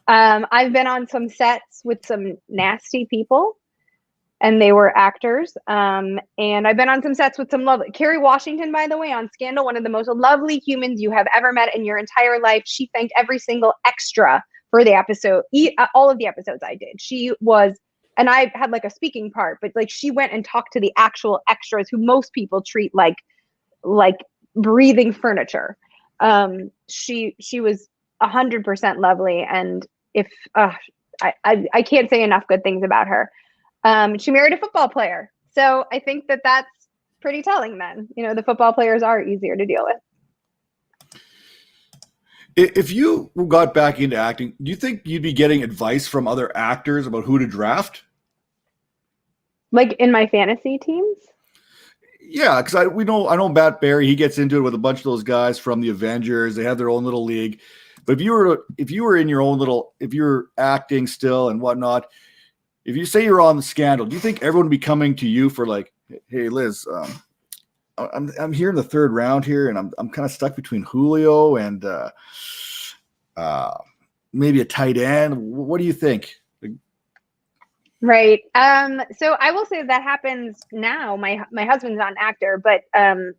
I've been on some sets with some nasty people, and they were actors. And I've been on some sets with some lovely Kerry Washington, by the way, on Scandal, one of the most lovely humans you have ever met in your entire life. She thanked every single extra for the episode, all of the episodes I did. She was, and I had like a speaking part, but like she went and talked to the actual extras who most people treat like breathing furniture. She was 100% lovely, and if I can't say enough good things about her. She married a football player, so I think that's pretty telling. Then the football players are easier to deal with. If you got back into acting, do you think you'd be getting advice from other actors about who to draft? Like in my fantasy teams? Yeah, because I know Matt Berry. He gets into it with a bunch of those guys from the Avengers. They have their own little league. But if you were in your own little, if you're acting still and whatnot, if you say you're on the Scandal, do you think everyone would be coming to you for like, hey Liz, I'm here in the third round here, and I'm kind of stuck between Julio and maybe a tight end. What do you think? Right. So I will say that happens now. My husband's not an actor, but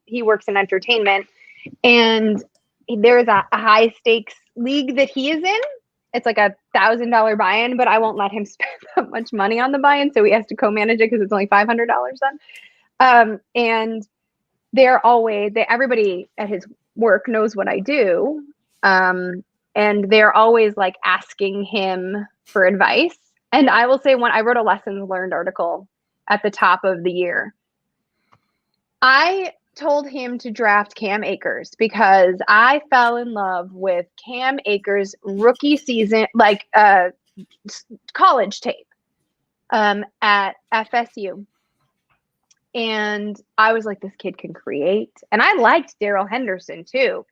he works in entertainment, and there's a high stakes league that he is in. It's like $1,000 buy-in, but I won't let him spend that much money on the buy-in, so he has to co-manage it because it's only $500 then. And everybody at his work knows what I do, and they're always like asking him for advice. And I will say, when I wrote a lessons learned article at the top of the year, I told him to draft Cam Akers because I fell in love with Cam Akers' rookie season, like college tape at FSU. And I was like, this kid can create. And I liked Darrell Henderson too.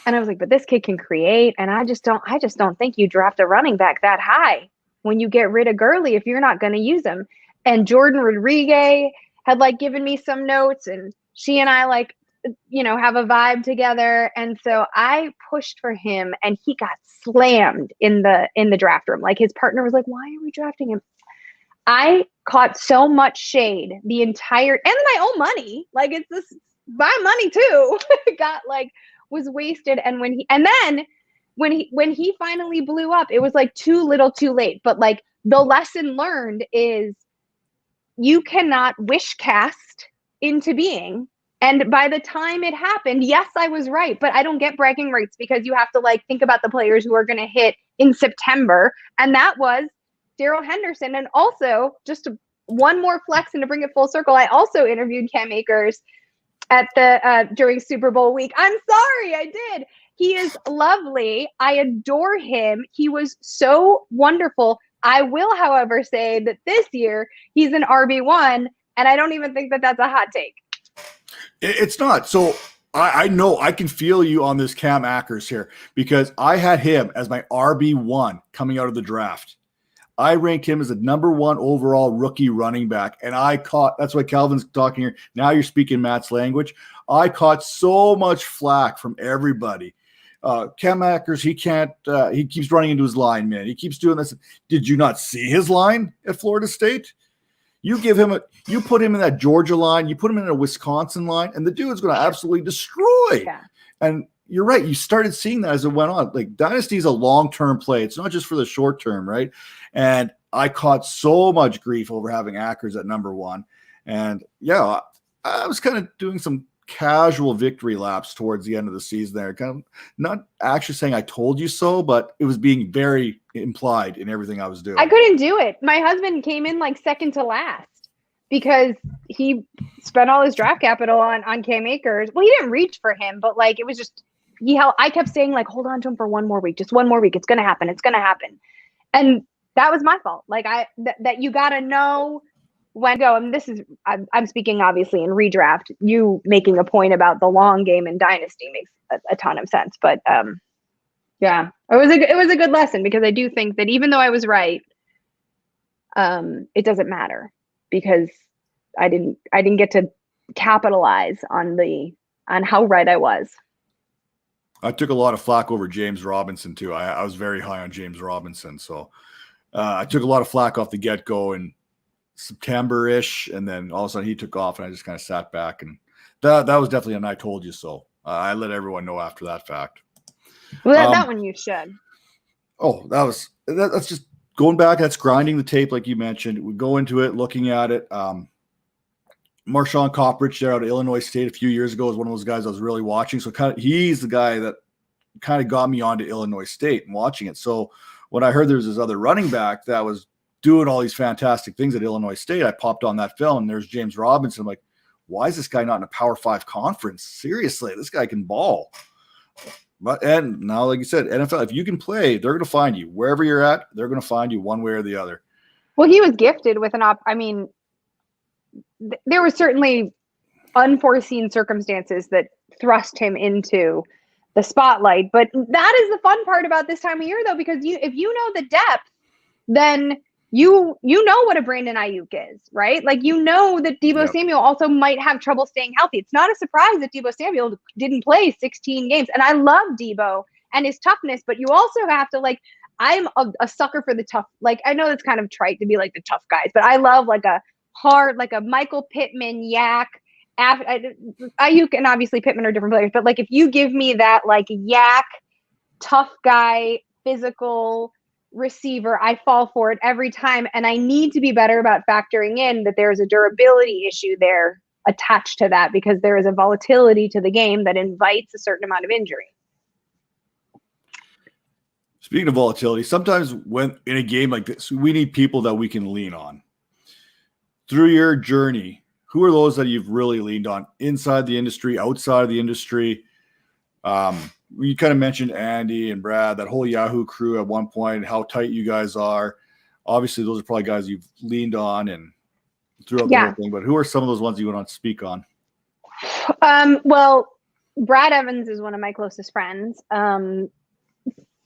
And I was like, but this kid can create. And I just don't think you draft a running back that high when you get rid of Gurley if you're not going to use him. And Jordan Rodriguez had like given me some notes, and she and I have a vibe together. And so I pushed for him, and he got slammed in the draft room. Like his partner was like, why are we drafting him? I caught so much shade and my own money. Like it's this my money too. got was wasted. And when he finally blew up, it was like too little too late. But like the lesson learned is you cannot wish cast into being. And by the time it happened, yes, I was right, but I don't get bragging rights because you have to think about the players who are going to hit in September. And that was Darrell Henderson. And also just one more flex, and to bring it full circle, I also interviewed Cam Akers at during Super Bowl week. I'm sorry, I did. He is lovely. I adore him. He was so wonderful. I will, however, say that this year he's an RB1, and I don't even think that that's a hot take. It's not. So I know I can feel you on this Cam Akers here, because I had him as my RB1 coming out of the draft. I ranked him as a number 1 overall rookie running back, and that's why Calvin's talking here. Now you're speaking Matt's language. I caught so much flack from everybody. Cam Akers, he keeps running into his line, man. He keeps doing this. Did you not see his line at Florida State? You put him in that Georgia line, you put him in a Wisconsin line, and the dude's going to absolutely destroy. Yeah. And you're right. You started seeing that as it went on. Like Dynasty is a long-term play. It's not just for the short term, right? And I caught so much grief over having Akers at number 1. And yeah, I was kind of doing some casual victory laps towards the end of the season there. Kind of not actually saying I told you so, but it was being very implied in everything I was doing. I couldn't do it. My husband came in second to last because he spent all his draft capital on Cam Akers. Well, he didn't reach for him, but like it was just I kept saying like, hold on to him for one more week, just one more week. It's gonna happen. It's gonna happen. And that was my fault. Like that you gotta know when to go. And this is I'm speaking obviously in redraft. You making a point about the long game in Dynasty makes a ton of sense. But yeah, it was a good lesson, because I do think that even though I was right, it doesn't matter, because I didn't get to capitalize on how right I was. I took a lot of flack over James Robinson too. I was very high on James Robinson, so I took a lot of flack off the get-go in September-ish, and then all of a sudden he took off, and I just kind of sat back, and that was definitely an I told you so. I let everyone know after that fact. Well, that one you should. Oh, that's just going back. That's grinding the tape, like you mentioned. We go into it, looking at it. Marshawn Coppridge there out of Illinois State a few years ago was one of those guys I was really watching. So he's the guy that kind of got me onto Illinois State and watching it. So when I heard there was this other running back that was doing all these fantastic things at Illinois State, I popped on that film, and there's James Robinson. I'm like, why is this guy not in a Power 5 conference? Seriously, this guy can ball. And now, like you said, NFL, if you can play, they're going to find you. Wherever you're at, they're going to find you one way or the other. Well, he was gifted with there were certainly unforeseen circumstances that thrust him into the spotlight. But that is the fun part about this time of year, though, because if you know the depth, then you know what a Brandon Ayuk is, right? Like, you know that Deebo Samuel also might have trouble staying healthy. It's not a surprise that Deebo Samuel didn't play 16 games. And I love Deebo and his toughness, but you also have to, like, I'm a sucker for the tough. Like, I know it's kind of trite to be like the tough guys, but I love like a hard, like a Michael Pittman, Yak, Ayuk, and obviously Pittman are different players. But like, if you give me that like Yak, tough guy, physical receiver, I fall for it every time. And I need to be better about factoring in that there's a durability issue there attached to that, because there is a volatility to the game that invites a certain amount of injury. Speaking of volatility, sometimes when in a game like this, we need people that we can lean on. Through your journey, who are those that you've really leaned on inside the industry, outside of the industry? You kind of mentioned Andy and Brad, that whole Yahoo crew at one point, how tight you guys are. Obviously, those are probably guys you've leaned on and throughout the whole thing. But who are some of those ones you want to speak on? Well, Brad Evans is one of my closest friends.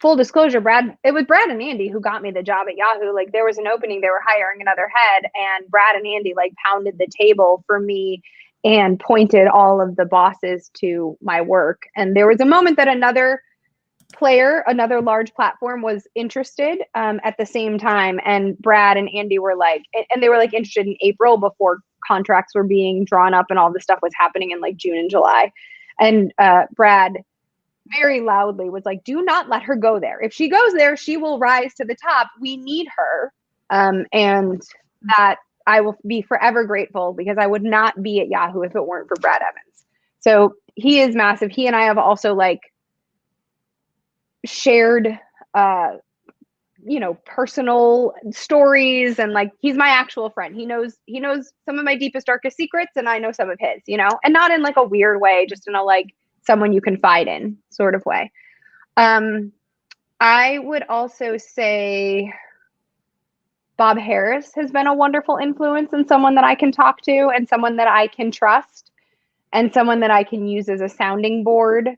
Full disclosure, it was Brad and Andy who got me the job at Yahoo. Like, there was an opening, they were hiring another head, and Brad and Andy like pounded the table for me and pointed all of the bosses to my work. And there was a moment that another player, another large platform, was interested at the same time. And Brad and Andy were like, and they were like interested in April, before contracts were being drawn up and all this stuff was happening in like June and July. And Brad very loudly was like, do not let her go there. If she goes there, she will rise to the top. We need her. And that I will be forever grateful, because I would not be at Yahoo if it weren't for Brad Evans. So he is massive. He and I have also like shared, personal stories, and like, he's my actual friend. He knows some of my deepest, darkest secrets, and I know some of his, and not in like a weird way, just in a like someone you confide in sort of way. I would also say Bob Harris has been a wonderful influence, and someone that I can talk to, and someone that I can trust, and someone that I can use as a sounding board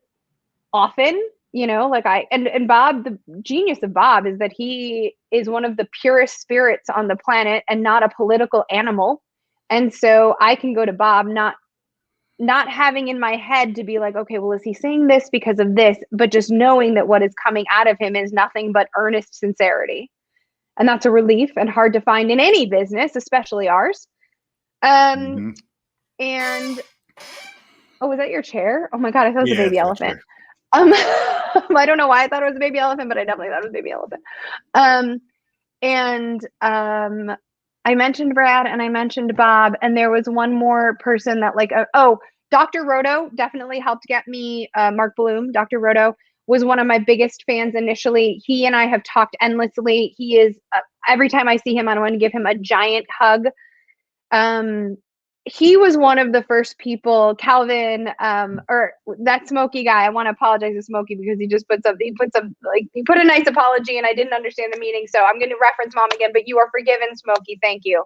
often, and Bob, the genius of Bob is that he is one of the purest spirits on the planet and not a political animal. And so I can go to Bob, not having in my head to be like, okay, well, is he saying this because of this? But just knowing that what is coming out of him is nothing but earnest sincerity. And that's a relief, and hard to find in any business, especially ours. And was that your chair? Oh my God, I thought it was a baby elephant. I don't know why I thought it was a baby elephant, but I definitely thought it was a baby elephant. I mentioned Brad and I mentioned Bob, and there was one more person that Dr. Roto definitely helped get me Mark Bloom. Dr. Roto was one of my biggest fans initially. He and I have talked endlessly. He is, every time I see him, I want to give him a giant hug. And he was one of the first people, Calvin, or that Smokey guy. I want to apologize to Smokey because he just he put a nice apology and I didn't understand the meaning. So I'm going to reference mom again, but you are forgiven, Smokey. Thank you.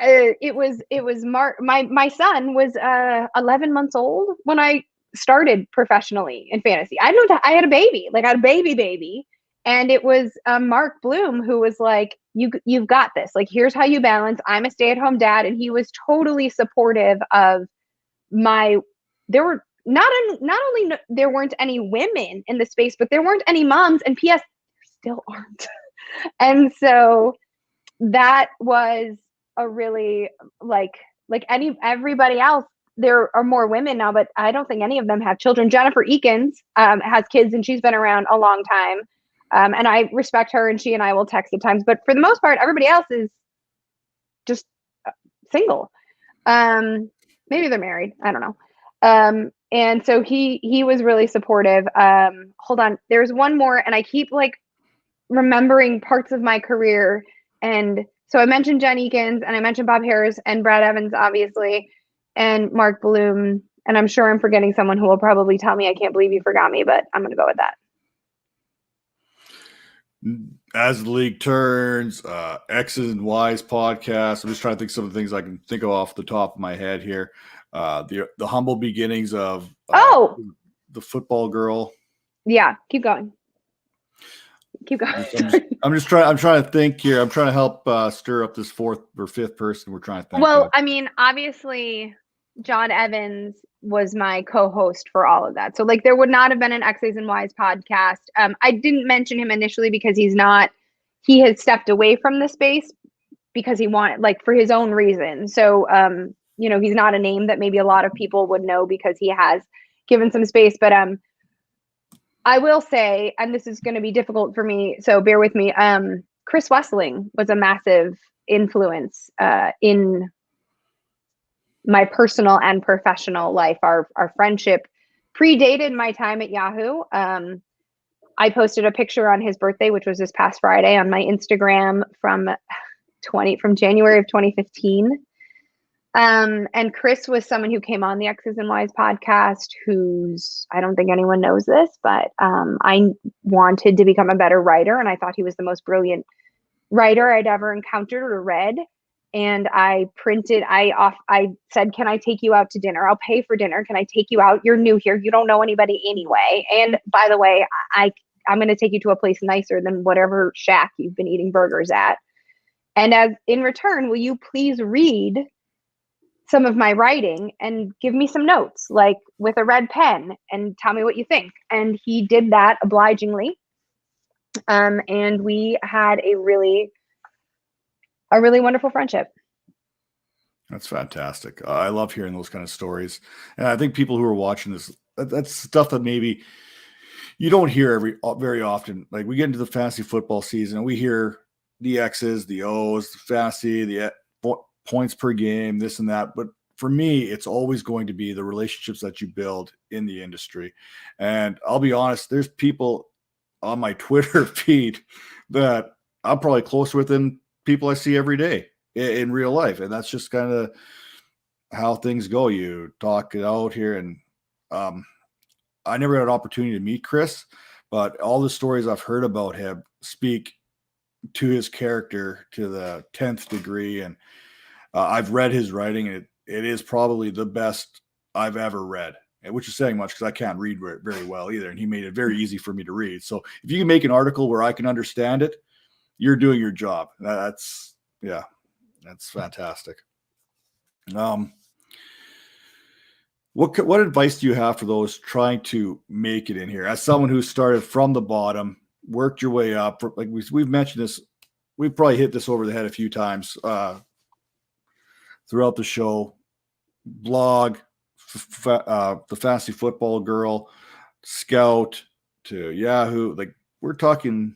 It was Mark. My son was 11 months old when I started professionally in fantasy. I had a baby, I had a baby. And it was Mark Bloom who was like, you've got this. Like, here's how you balance. I'm a stay-at-home dad. And he was totally supportive of there were not only there weren't any women in the space, but there weren't any moms. And P.S. there still aren't. And so that was a really everybody else. There are more women now, but I don't think any of them have children. Jennifer Eakins has kids and she's been around a long time. And I respect her and she and I will text at times, but for the most part, everybody else is just single. Maybe they're married. I don't know. And so he was really supportive. Hold on. There's one more and I keep remembering parts of my career. And so I mentioned Jen Eakins and I mentioned Bob Harris and Brad Evans, obviously, and Mark Bloom. And I'm sure I'm forgetting someone who will probably tell me, I can't believe you forgot me, but I'm going to go with that. As the League Turns, X's and Y's podcast. I'm just trying to think some of the things I can think of off the top of my head here. The humble beginnings of the football girl. Yeah, keep going. I'm trying to think here. I'm trying to help stir up this fourth or fifth person we're trying to think of. I mean, obviously, John Evans was my co-host for all of that. So there would not have been an X's and Y's podcast. I didn't mention him initially because he has stepped away from the space because he wanted, for his own reasons. So, he's not a name that maybe a lot of people would know because he has given some space, but, I will say, and this is going to be difficult for me, so bear with me. Chris Wessling was a massive influence in my personal and professional life. Our friendship predated my time at Yahoo. I posted a picture on his birthday, which was this past Friday, on my Instagram from January of 2015. And Chris was someone who came on the X's and Y's podcast I don't think anyone knows this, but I wanted to become a better writer. And I thought he was the most brilliant writer I'd ever encountered or read. And I said, can I take you out to dinner? I'll pay for dinner. Can I take you out? You're new here. You don't know anybody anyway. And by the way, I'm going to take you to a place nicer than whatever shack you've been eating burgers at. And as in return, will you please read some of my writing and give me some notes, with a red pen, and tell me what you think. And he did that obligingly. And we had a really wonderful friendship. That's fantastic. I love hearing those kind of stories. And I think people who are watching this, that's stuff that maybe you don't hear very often. We get into the fantasy football season and we hear the X's, the O's, the fantasy, the points per game, this and that. But for me, it's always going to be the relationships that you build in the industry. And I'll be honest, there's people on my Twitter feed that I'm probably closer with than people I see every day in real life. And that's just kind of how things go. You talk it out here. And I never had an opportunity to meet Chris, but all the stories I've heard about him speak to his character to the 10th degree. And I've read his writing, and it is probably the best I've ever read, which is saying much because I can't read very well either. And he made it very easy for me to read. So if you can make an article where I can understand it, you're doing your job. That's fantastic. What advice do you have for those trying to make it in here? As someone who started from the bottom, worked your way up, we've mentioned this, we've probably hit this over the head a few times throughout the show. Blog, the Fantasy Football Girl, Scout, to Yahoo. We're talking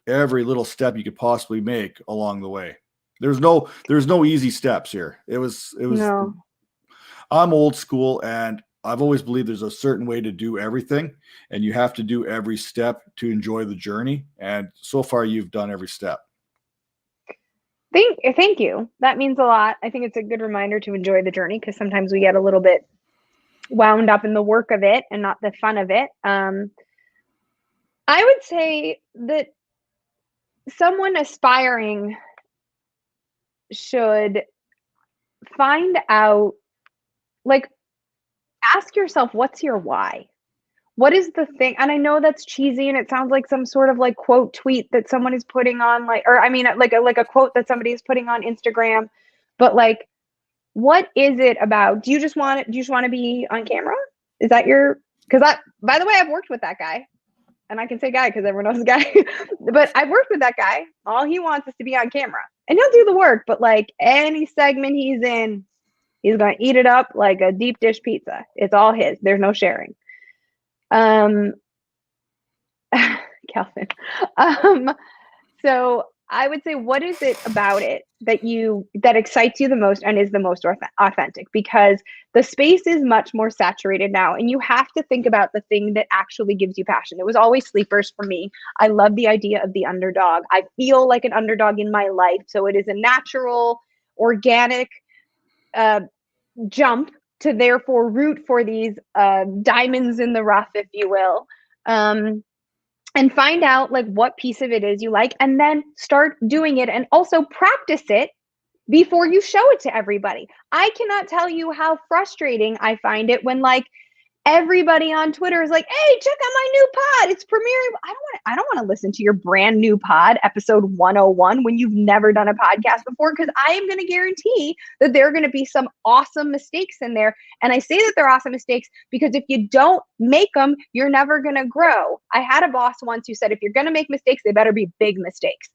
every little step you could possibly make along the way. There's no easy steps here. It was no. I'm old school, and I've always believed there's a certain way to do everything, and you have to do every step to enjoy the journey. And so far, you've done every step. Thank you. That means a lot. I think it's a good reminder to enjoy the journey, because sometimes we get a little bit wound up in the work of it and not the fun of it. I would say that someone aspiring should find out, like, ask yourself, what's your why? What is the thing? And I know that's cheesy and it sounds like some sort of like quote tweet that someone is putting on, like, or I mean, like a quote that somebody is putting on Instagram, but like, what is it about? Do you just want to be on camera? Is that because by the way, I've worked with that guy, and I can say guy because everyone knows the guy, but I've worked with that guy. All he wants is to be on camera, and he'll do the work, but like any segment he's in, he's going to eat it up like a deep dish pizza. It's all his. There's no sharing. Calvin. So I would say, what is it about it that excites you the most and is the most authentic? Because the space is much more saturated now, and you have to think about the thing that actually gives you passion. It was always sleepers for me. I love the idea of the underdog. I feel like an underdog in my life, so it is a natural, organic jump to therefore root for these diamonds in the rough, if you will. And find out like what piece of it is you like, and then start doing it, and also practice it before you show it to everybody. I cannot tell you how frustrating I find it when like everybody on Twitter is like, hey, check out my new pod, it's premiering. I don't want to listen to your brand new pod, episode 101, when you've never done a podcast before, because I am going to guarantee that there are going to be some awesome mistakes in there. And I say that they're awesome mistakes because if you don't make them, you're never going to grow. I had a boss once who said, if you're going to make mistakes, they better be big mistakes.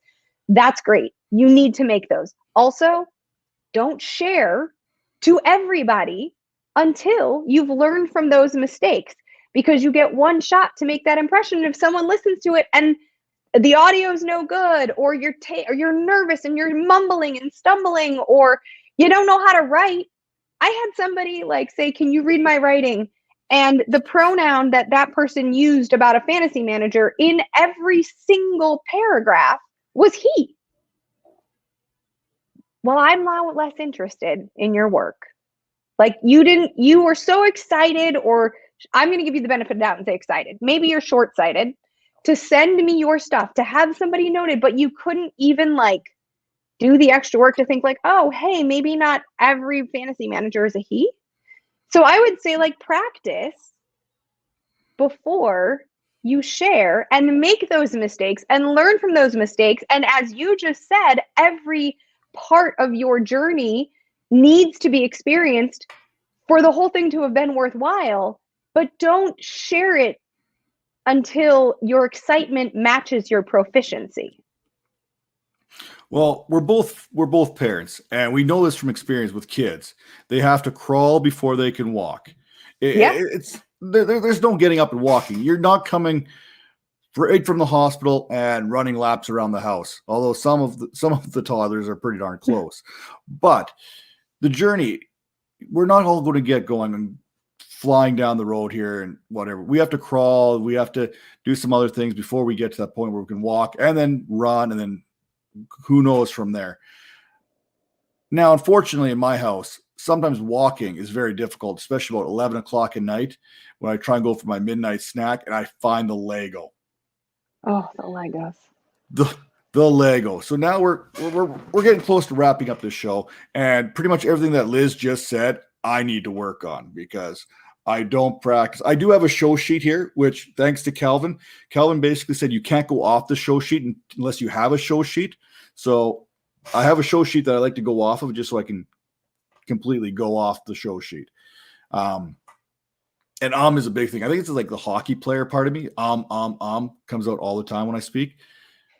That's great. You need to make those. Also, don't share to everybody until you've learned from those mistakes, because you get one shot to make that impression. If someone listens to it and the audio is no good, or you're nervous and you're mumbling and stumbling, or you don't know how to write. I had somebody like say, can you read my writing? And the pronoun that person used about a fantasy manager in every single paragraph was he. Well, I'm now less interested in your work. Like you were so excited, or I'm going to give you the benefit of the doubt and say excited. Maybe you're short-sighted to send me your stuff, to have somebody noted, but you couldn't even like do the extra work to think like, oh, hey, maybe not every fantasy manager is a he. So I would say like practice before you share and make those mistakes and learn from those mistakes. And as you just said, every part of your journey needs to be experienced for the whole thing to have been worthwhile, but don't share it until your excitement matches your proficiency. Well, we're both parents, and we know this from experience with kids. They have to crawl before they can walk. There's no getting up and walking. You're not coming right from the hospital and running laps around the house. Although some of the toddlers are pretty darn close, but the journey, we're not all going to get going and flying down the road here and whatever. We have to crawl. We have to do some other things before we get to that point where we can walk and then run, and then who knows from there. Now, unfortunately, in my house, sometimes walking is very difficult, especially about 11 o'clock at night when I try and go for my midnight snack and I find the Lego. Oh, the Legos. The Lego. So now we're getting close to wrapping up this show, and pretty much everything that Liz just said, I need to work on because I don't practice. I do have a show sheet here, which thanks to Calvin. Calvin basically said you can't go off the show sheet unless you have a show sheet. So I have a show sheet that I like to go off of just so I can completely go off the show sheet. And is a big thing. I think it's like the hockey player part of me. Comes out all the time when I speak.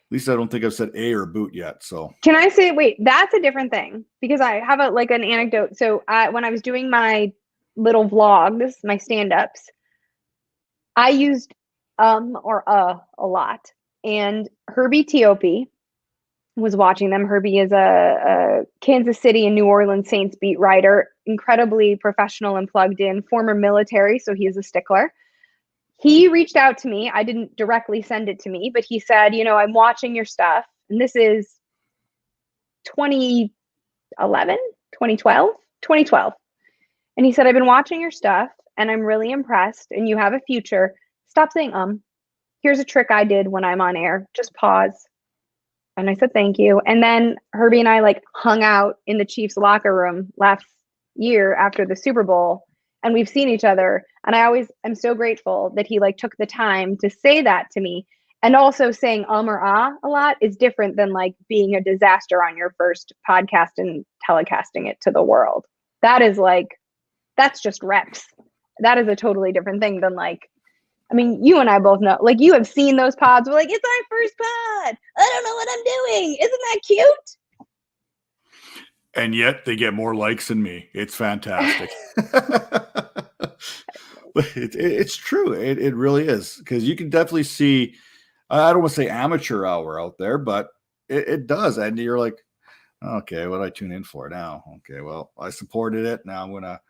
At least I don't think I've said a or boot yet. So can I say, wait, that's a different thing, because I have an anecdote. So when I was doing my little vlogs, my stand-ups, I used or a lot. And Herbie Teope was watching them. Herbie is a Kansas City and New Orleans Saints beat writer, incredibly professional and plugged in, former military, so he is a stickler. He reached out to me. I didn't directly send it to me, but he said, I'm watching your stuff. And this is 2011, 2012, 2012. And he said, I've been watching your stuff and I'm really impressed and you have a future. Stop saying, here's a trick I did when I'm on air. Just pause. And I said, thank you. And then Herbie and I like hung out in the Chiefs locker room last year after the Super Bowl. And we've seen each other. And I'm so grateful that he like took the time to say that to me. And also saying or ah a lot is different than like being a disaster on your first podcast and telecasting it to the world. That is like, that's just reps. That is a totally different thing than like, I mean, you and I both know, like you have seen those pods. We're like, it's our first pod. I don't know what I'm doing. Isn't that cute? And yet they get more likes than me. It's fantastic. It's true. It really is. Because you can definitely see, I don't want to say amateur hour out there, but it does. And you're like, okay, what do I tune in for now? Okay, well, I supported it. Now I'm going to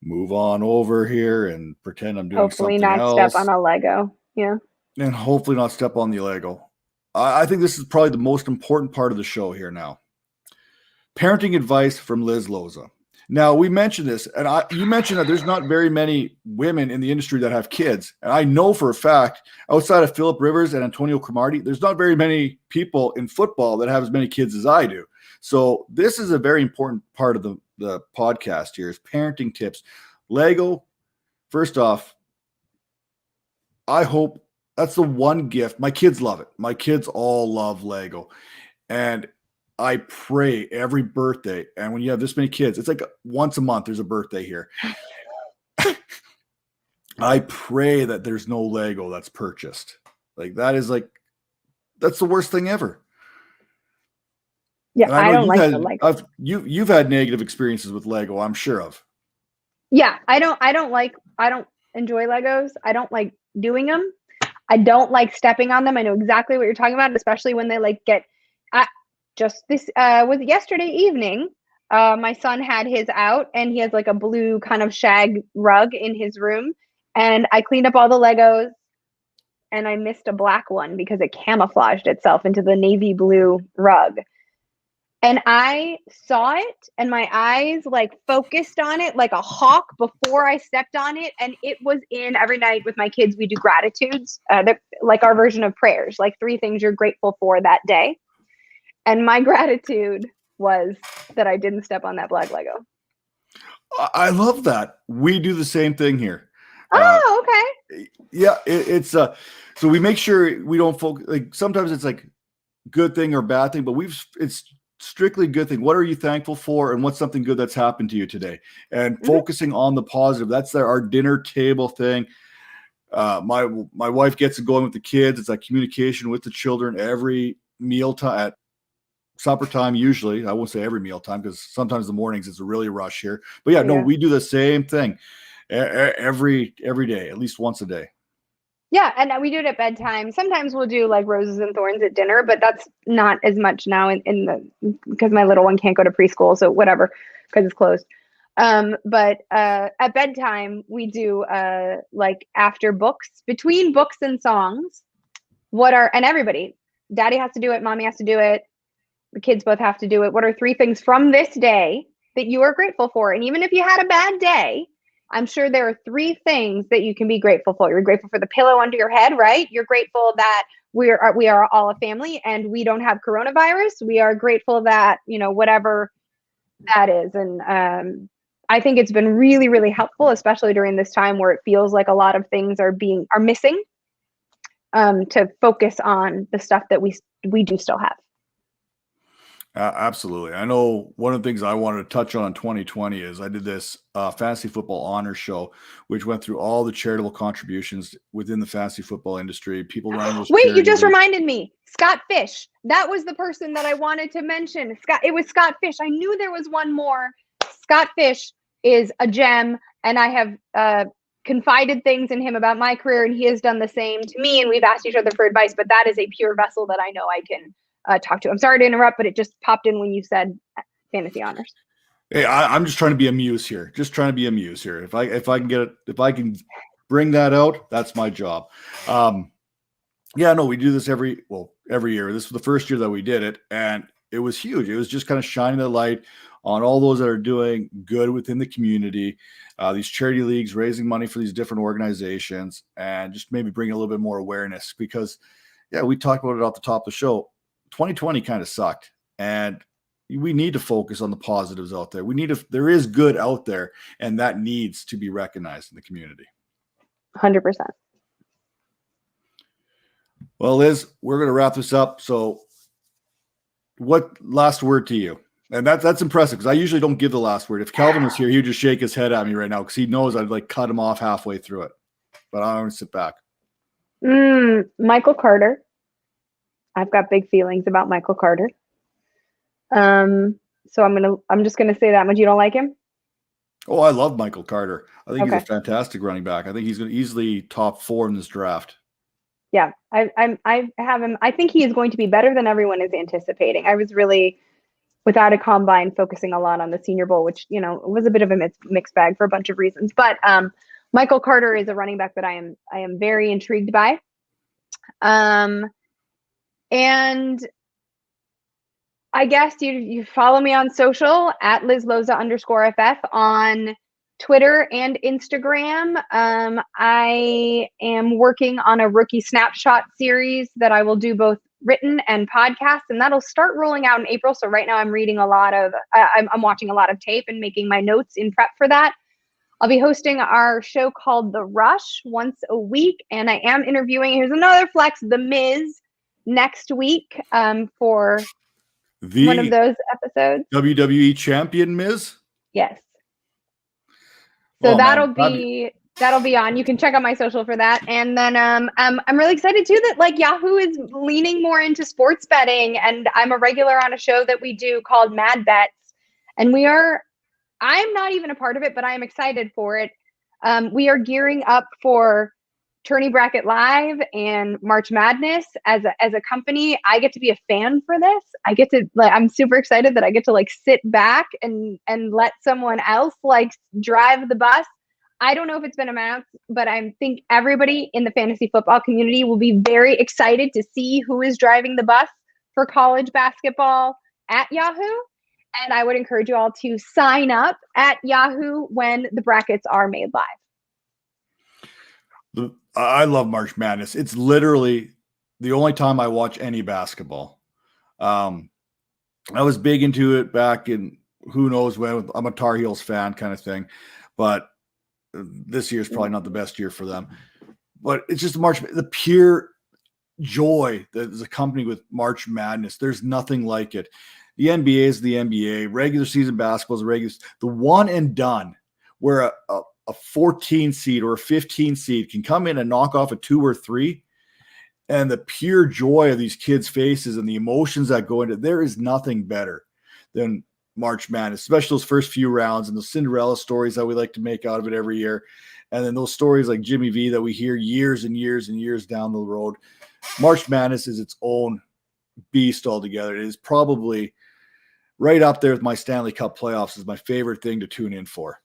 move on over here and pretend I'm doing hopefully something not else. Step on a Lego. Yeah. And hopefully not step on the Lego. I think this is probably the most important part of the show here now. Parenting advice from Liz Loza. Now, we mentioned this, and you mentioned that there's not very many women in the industry that have kids. And I know for a fact, outside of Philip Rivers and Antonio Cromartie, there's not very many people in football that have as many kids as I do. So this is a very important part of the podcast here is parenting tips. Lego, first off, I hope that's the one gift. My kids love it. My kids all love Lego. And I pray every birthday, and when you have this many kids, it's like once a month there's a birthday here. I pray that there's no Lego that's purchased. Like that's the worst thing ever. Yeah, I don't like the Lego. You've had negative experiences with Lego, I'm sure of. Yeah, I don't enjoy Legos. I don't like doing them. I don't like stepping on them. I know exactly what you're talking about, especially when they like get. This was yesterday evening. My son had his out, and he has like a blue kind of shag rug in his room. And I cleaned up all the Legos, and I missed a black one because it camouflaged itself into the navy blue rug. And I saw it, and my eyes like focused on it like a hawk before I stepped on it. And it was in every night with my kids. We do gratitudes, like our version of prayers, like 3 things you're grateful for that day. And my gratitude was that I didn't step on that black Lego. I love that. We do the same thing here. Oh, okay. Yeah, it's so we make sure we don't focus. Like sometimes it's like good thing or bad thing, but it's strictly good thing. What are you thankful for, and what's something good that's happened to you today? And focusing on the positive. That's our dinner table thing. My wife gets it going with the kids. It's like communication with the children every meal time at supper time. Usually, I won't say every meal time because sometimes the mornings it's a really rush here. But yeah, no, we do the same thing every day, at least once a day. Yeah, and we do it at bedtime. Sometimes we'll do like roses and thorns at dinner, but that's not as much now because my little one can't go to preschool, so whatever, because it's closed. But at bedtime we do like after books, between books and songs. And everybody, Daddy has to do it, Mommy has to do it, the kids both have to do it. What are 3 things from this day that you are grateful for? And even if you had a bad day, I'm sure there are 3 things that you can be grateful for. You're grateful for the pillow under your head, right? You're grateful that we are all a family and we don't have coronavirus. We are grateful that, whatever that is. And I think it's been really, really helpful, especially during this time where it feels like a lot of things are missing, to focus on the stuff that we do still have. Absolutely. I know one of the things I wanted to touch on in 2020 is I did this fantasy football honors show, which went through all the charitable contributions within the fantasy football industry. People running those. Wait, you just reminded me. Scott Fish. That was the person that I wanted to mention. It was Scott Fish. I knew there was one more. Scott Fish is a gem, and I have confided things in him about my career, and he has done the same to me, and we've asked each other for advice, but that is a pure vessel that I know I can talk to. I'm sorry to interrupt, but it just popped in when you said fantasy honors. Hey, I'm just trying to be a muse here. If I can bring that out, that's my job. We do this every year. This was the first year that we did it, and it was huge. It was just kind of shining the light on all those that are doing good within the community, these charity leagues, raising money for these different organizations, and just maybe bring a little bit more awareness because, yeah, we talked about it off the top of the show. 2020 kind of sucked, and we need to focus on the positives out there. There is good out there, and that needs to be recognized in the community. 100%. Well, Liz, we're going to wrap this up. So what last word to you? And that's impressive because I usually don't give the last word. If Calvin was here, he would just shake his head at me right now because he knows I'd like cut him off halfway through it. But I'm going to sit back. Michael Carter. I've got big feelings about Michael Carter. So I'm just gonna say that much. You don't like him? Oh, I love Michael Carter. I think he's a fantastic running back. I think he's going to easily top 4 in this draft. Yeah, I have him. I think he is going to be better than everyone is anticipating. I was really, without a combine, focusing a lot on the Senior Bowl, which was a bit of a mixed bag for a bunch of reasons. But Michael Carter is a running back that I am very intrigued by. And I guess you follow me on social at Liz Loza _FF on Twitter and Instagram. I am working on a rookie snapshot series that I will do both written and podcast, and that'll start rolling out in April. So right now I'm reading I'm watching a lot of tape and making my notes in prep for that. I'll be hosting our show called The Rush once a week, and I am interviewing, here's another flex, The Miz next week for one of those episodes. WWE champion Miz? Yes. So that'll be on. You can check out my social for that. And then I'm really excited too that Yahoo is leaning more into sports betting, and I'm a regular on a show that we do called Mad Bets. And I'm not even a part of it, but I am excited for it. We are gearing up for Tourney Bracket Live and March Madness as a company. I get to be a fan for this. I'm super excited that I get to sit back and let someone else drive the bus. I don't know if it's been announced, but I think everybody in the fantasy football community will be very excited to see who is driving the bus for college basketball at Yahoo. And I would encourage you all to sign up at Yahoo when the brackets are made live. I love March Madness. It's literally the only time I watch any basketball. I was big into it back in who knows when. I'm a Tar Heels fan kind of thing, but this year is probably not the best year for them. But it's just the pure joy that is accompanied with March Madness. There's nothing like it. The NBA is the NBA. Regular season basketball is the one and done where a 14 seed or a 15 seed can come in and knock off a 2 or 3, and the pure joy of these kids' faces and the emotions that go into it, there is nothing better than March Madness, especially those first few rounds and the Cinderella stories that we like to make out of it every year. And then those stories like Jimmy V that we hear years and years and years down the road. March Madness is its own beast altogether. It is probably right up there with my Stanley Cup playoffs as my favorite thing to tune in for.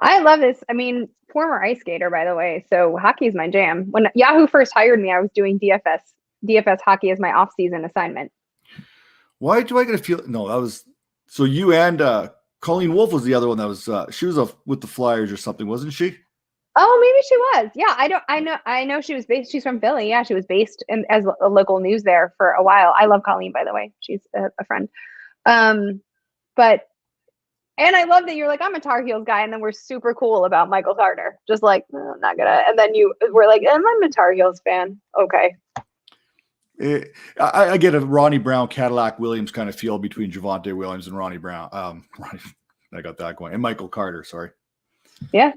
I love this. I mean, former ice skater, by the way. So hockey is my jam. When Yahoo first hired me, I was doing DFS hockey as my off-season assignment. Why do I get a feel? No, that was so you and Colleen Wolfe was the other one that was. She was with the Flyers or something, wasn't she? Oh, maybe she was. Yeah, I know she was based. She's from Philly. Yeah, she was based as a local news there for a while. I love Colleen, by the way. She's a friend. And I love that you're like, I'm a Tar Heels guy, and then we're super cool about Michael Carter. Just like, I'm not gonna. And then you were like, I'm a Tar Heels fan. Okay. I get a Ronnie Brown, Cadillac Williams kind of feel between Javonte Williams and Ronnie Brown. I got that going. And Michael Carter, sorry. Yeah.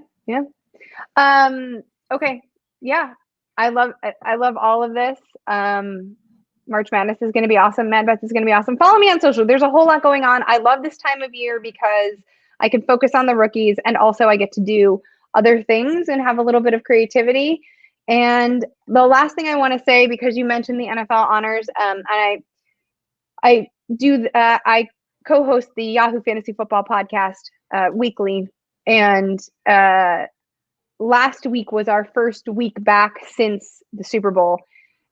Okay. Yeah. I love all of this. March Madness is going to be awesome. Mad Bets is going to be awesome. Follow me on social. There's a whole lot going on. I love this time of year because I can focus on the rookies, and also I get to do other things and have a little bit of creativity. And the last thing I want to say, because you mentioned the NFL honors, and I co-host the Yahoo Fantasy Football podcast weekly, and last week was our first week back since the Super Bowl.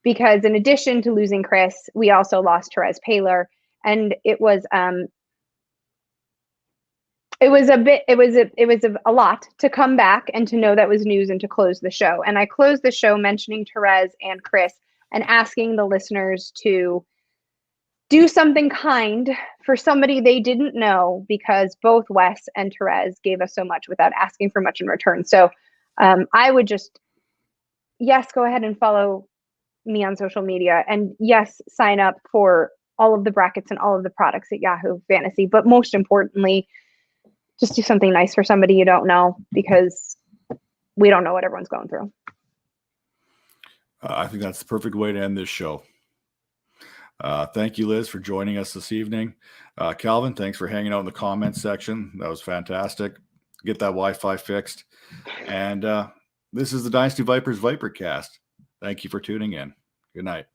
because in addition to losing Chris, we also lost Therese Paylor, and it was a lot to come back and to know that was news and to close the show. And I closed the show mentioning Therese and Chris and asking the listeners to do something kind for somebody they didn't know, because both Wes and Therese gave us so much without asking for much in return. So I would just, yes, go ahead and follow me on social media, and yes, sign up for all of the brackets and all of the products at Yahoo Fantasy. But most importantly, just do something nice for somebody you don't know, because we don't know what everyone's going through. I think that's the perfect way to end this show. Thank you, Liz, for joining us this evening. Calvin, thanks for hanging out in the comments section. That was fantastic. Get that Wi-Fi fixed. And this is the Dynasty Vipers Vipercast. Thank you for tuning in. Good night.